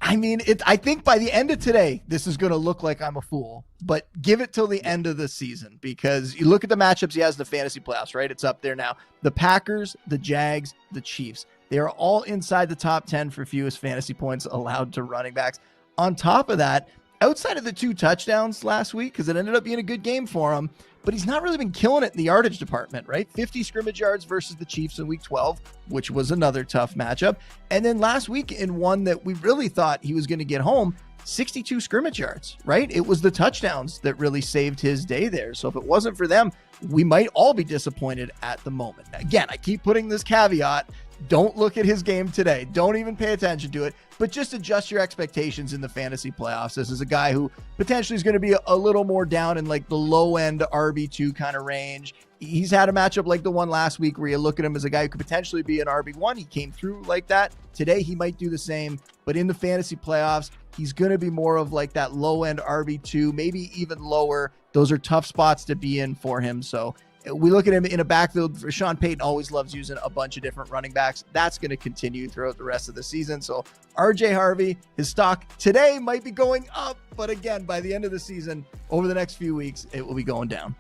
I think by the end of today, this is going to look like I'm a fool, but give it till the end of the season because you look at the matchups he has in the fantasy playoffs, right? It's up there now. The Packers, the Jags, the Chiefs. They are all inside the top 10 for fewest fantasy points allowed to running backs. On top of that, outside of the 2 touchdowns last week, because it ended up being a good game for him, but he's not really been killing it in the yardage department, right? 50 scrimmage yards versus the Chiefs in week 12, which was another tough matchup. And then last week in one that we really thought he was going to get home, 62 scrimmage yards, right? It was the touchdowns that really saved his day there. So if it wasn't for them, we might all be disappointed at the moment. Again, I keep putting this caveat. Don't look at his game today. Don't even pay attention to it, but just adjust your expectations in the fantasy playoffs. This is a guy who potentially is going to be a little more down in like the low end RB2 kind of range. He's had a matchup like the one last week where you look at him as a guy who could potentially be an RB1. He came through like that. Today, he might do the same, but in the fantasy playoffs, he's going to be more of like that low end RB2, maybe even lower. Those are tough spots to be in for him. So we look at him in a backfield. Sean Payton always loves using a bunch of different running backs. That's going to continue throughout the rest of the season. So RJ Harvey, his stock today might be going up, but again, by the end of the season, over the next few weeks, it will be going down.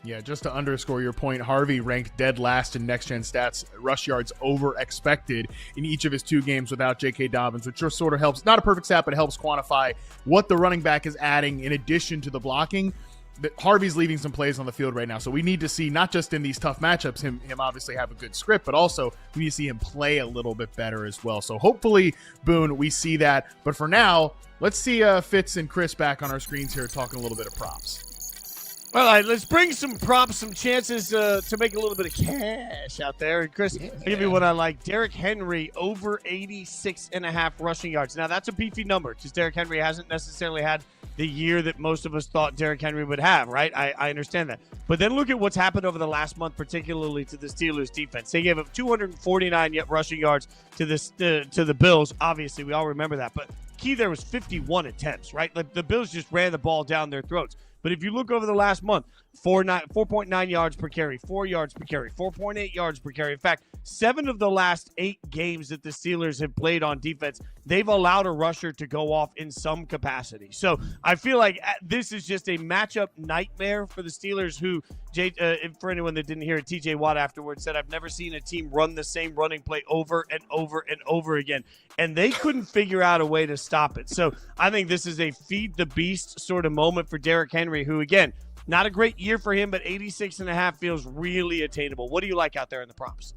Yeah, just to underscore your point, Harvey ranked dead last in next-gen stats, rush yards over expected in each of his 2 games without J.K. Dobbins, which just sort of helps, not a perfect stat, but helps quantify what the running back is adding in addition to the blocking. Harvey's leaving some plays on the field right now, so we need to see, not just in these tough matchups, him obviously have a good script, but also we need to see him play a little bit better as well. So hopefully, Boone, we see that. But for now, let's see Fitz and Chris back on our screens here talking a little bit of props. All right, let's bring some props, some chances to make a little bit of cash out there. And Chris, I'll give you what I like. Derrick Henry over 86.5 rushing yards. Now, that's a beefy number because Derrick Henry hasn't necessarily had the year that most of us thought Derrick Henry would have, right? I understand that. But then look at what's happened over the last month, particularly to the Steelers defense. They gave up 249 rushing yards to the Bills. Obviously, we all remember that. But key there was 51 attempts, right? Like the Bills just ran the ball down their throats. But if you look over the last month, 4.9 yards per carry, 4 yards per carry, 4.8 yards per carry. In fact, 7 of the last 8 games that the Steelers have played on defense, they've allowed a rusher to go off in some capacity. So I feel like this is just a matchup nightmare for the Steelers who, for anyone that didn't hear it, TJ Watt afterwards said, I've never seen a team run the same running play over and over and over again. And they couldn't figure out a way to stop it. So I think this is a feed the beast sort of moment for Derrick Henry, who, again, not a great year for him, but 86.5 feels really attainable. What do you like out there in the props?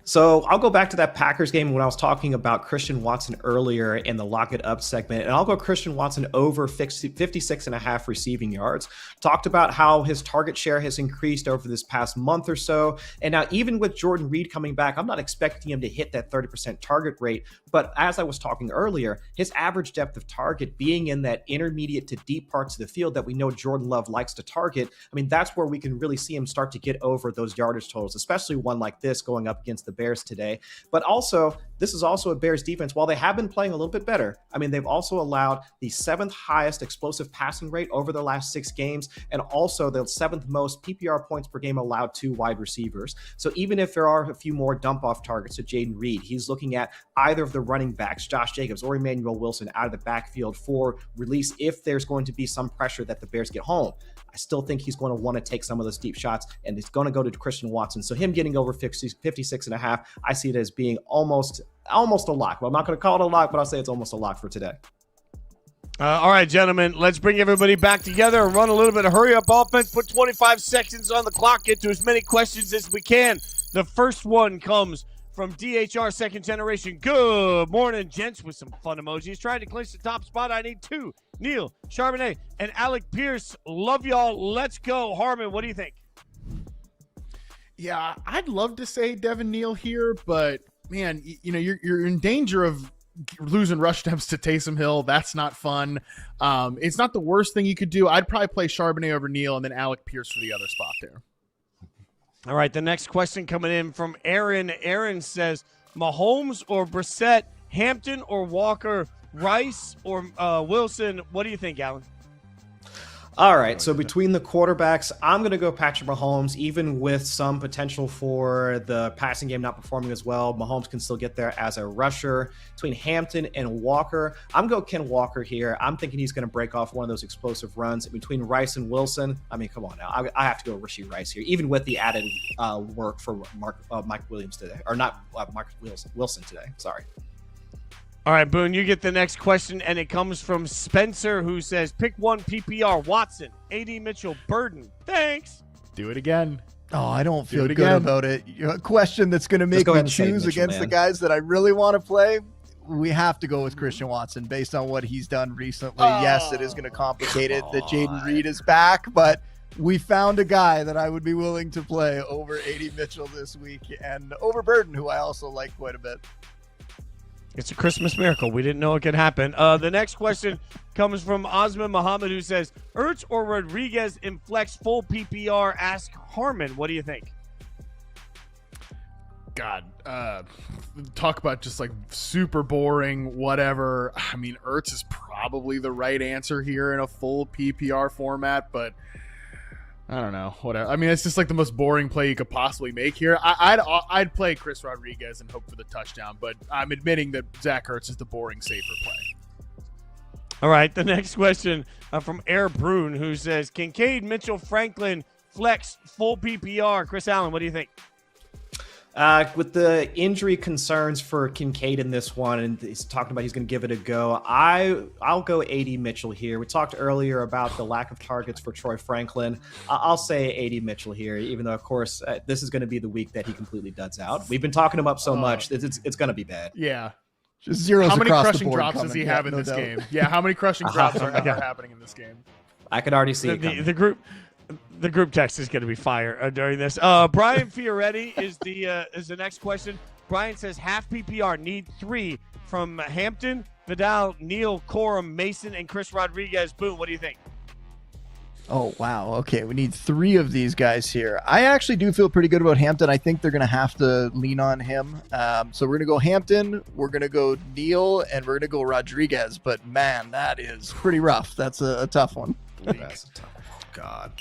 So I'll go back to that Packers game when I was talking about Christian Watson earlier in the Lock It Up segment, and I'll go Christian Watson over 56.5 receiving yards. Talked about how his target share has increased over this past month or so, and now even with Jordan Reed coming back, I'm not expecting him to hit that 30% target rate, but as I was talking earlier, his average depth of target being in that intermediate to deep parts of the field that we know Jordan Love likes to target, I mean, that's where we can really see him start to get over those yardage totals, especially one like this going up against the Bears today. But also, this is also a Bears defense. While they have been playing a little bit better, I mean, they've also allowed the 7th highest explosive passing rate over the last 6 games, and also the 7th most PPR points per game allowed to wide receivers. So even if there are a few more dump-off targets to Jaden Reed, he's looking at either of the running backs, Josh Jacobs or Emmanuel Wilson, out of the backfield for release if there's going to be some pressure that the Bears get home. I still think he's going to want to take some of those deep shots, and it's going to go to Christian Watson. So him getting over 56.5, I see it as being almost a lock. Well, I'm not going to call it a lock, but I'll say it's almost a lock for today. All right, gentlemen, let's bring everybody back together and run a little bit of hurry-up offense. Put 25 seconds on the clock. Get to as many questions as we can. The first one comes from DHR Second Generation. Good morning, gents, with some fun emojis. Trying to clinch the top spot. I need 2. Neil, Charbonnet, and Alec Pierce. Love y'all. Let's go. Harmon, what do you think? Yeah, I'd love to say Devin Neal here, but man, you know, you're in danger of losing rush attempts to Taysom Hill. That's not fun. It's not the worst thing you could do. I'd probably play Charbonnet over Neal and then Alec Pierce for the other spot there. All right, the next question coming in from Aaron. Aaron says, Mahomes or Brissett, Hampton or Walker, Rice or Wilson. What do you think, Alan? All right, so between the quarterbacks, I'm going to go Patrick Mahomes, even with some potential for the passing game not performing as well. Mahomes can still get there as a rusher. Between Hampton and Walker, I'm going to go Ken Walker here. I'm thinking he's going to break off one of those explosive runs. Between Rice and Wilson, I mean, come on now. I have to go Rashee Rice here, even with the added work for Mike Williams today. Or not Mark Wilson today, sorry. All right, Boone, you get the next question, and it comes from Spencer, who says, pick one PPR, Watson, AD Mitchell, Burden. Thanks. Do it again. Oh, I don't feel good about it. A question that's going to make me choose against the guys that I really want to play. We have to go with Christian Watson based on what he's done recently. Yes, it is going to complicate it that Jaden Reed is back, but We found a guy that I would be willing to play over AD Mitchell this week and over Burden, who I also like quite a bit. It's a Christmas miracle. We didn't know it could happen. The next question comes from Osman Muhammad, who says, Ertz or Rodriguez in flex full PPR? Ask Harmon. What do you think? God, talk about just like super boring, whatever. I mean, Ertz is probably the right answer here in a full PPR format, but I don't know. Whatever. I mean, it's just like the most boring play you could possibly make here. I'd play Chris Rodriguez and hope for the touchdown, but I'm admitting that Zach Ertz is the boring, safer play. All right, the next question from Air Brune, who says, Kincaid, Mitchell, Franklin, flex, full PPR. Chris Allen, what do you think? With the injury concerns for Kincaid in this one, and he's talking about he's going to give it a go, I'll go AD Mitchell here. We talked earlier about the lack of targets for Troy Franklin. I'll say AD Mitchell here, even though, of course, this is going to be the week that he completely duds out. We've been talking him up so much, it's going to to be bad. Yeah. Just zeros How many across the crushing board drops coming. does he have in this game? Yeah, how many crushing drops are happening in this game? I could already see it coming. The group text is going to be fire during this. Brian Fioretti is the next question. Brian says half PPR, need 3 from Hampton, Vidal, Neal, Corum, Mason, and Chris Rodriguez. Boone, what do you think? Oh, wow. Okay, we need 3 of these guys here. I actually do feel pretty good about Hampton. I think they're going to have to lean on him. So we're going to go Hampton, we're going to go Neal, and we're going to go Rodriguez. But, man, that is pretty rough. That's a tough one. That's a tough one. God.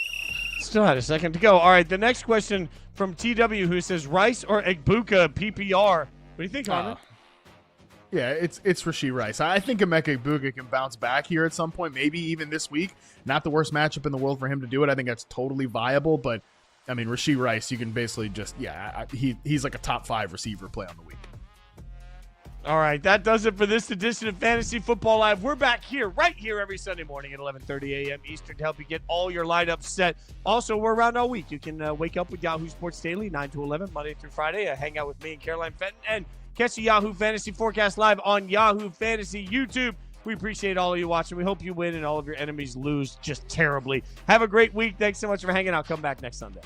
Still had a second to go. All right, the next question from TW, who says Rice or Egbuka PPR. What do you think, Harmon? Yeah, it's Rashee Rice. I think Emeka Egbuka can bounce back here at some point, maybe even this week. Not the worst matchup in the world for him to do it. I think that's totally viable. But, I mean, Rashee Rice, you can basically just, he's like a top 5 receiver play on the week. All right, that does it for this edition of Fantasy Football Live. We're back here, right here every Sunday morning at 11:30 a.m. Eastern to help you get all your lineups set. Also, we're around all week. You can wake up with Yahoo Sports Daily, 9 to 11, Monday through Friday. Hang out with me and Caroline Fenton, and catch the Yahoo Fantasy Forecast live on Yahoo Fantasy YouTube. We appreciate all of you watching. We hope you win and all of your enemies lose just terribly. Have a great week. Thanks so much for hanging out. Come back next Sunday.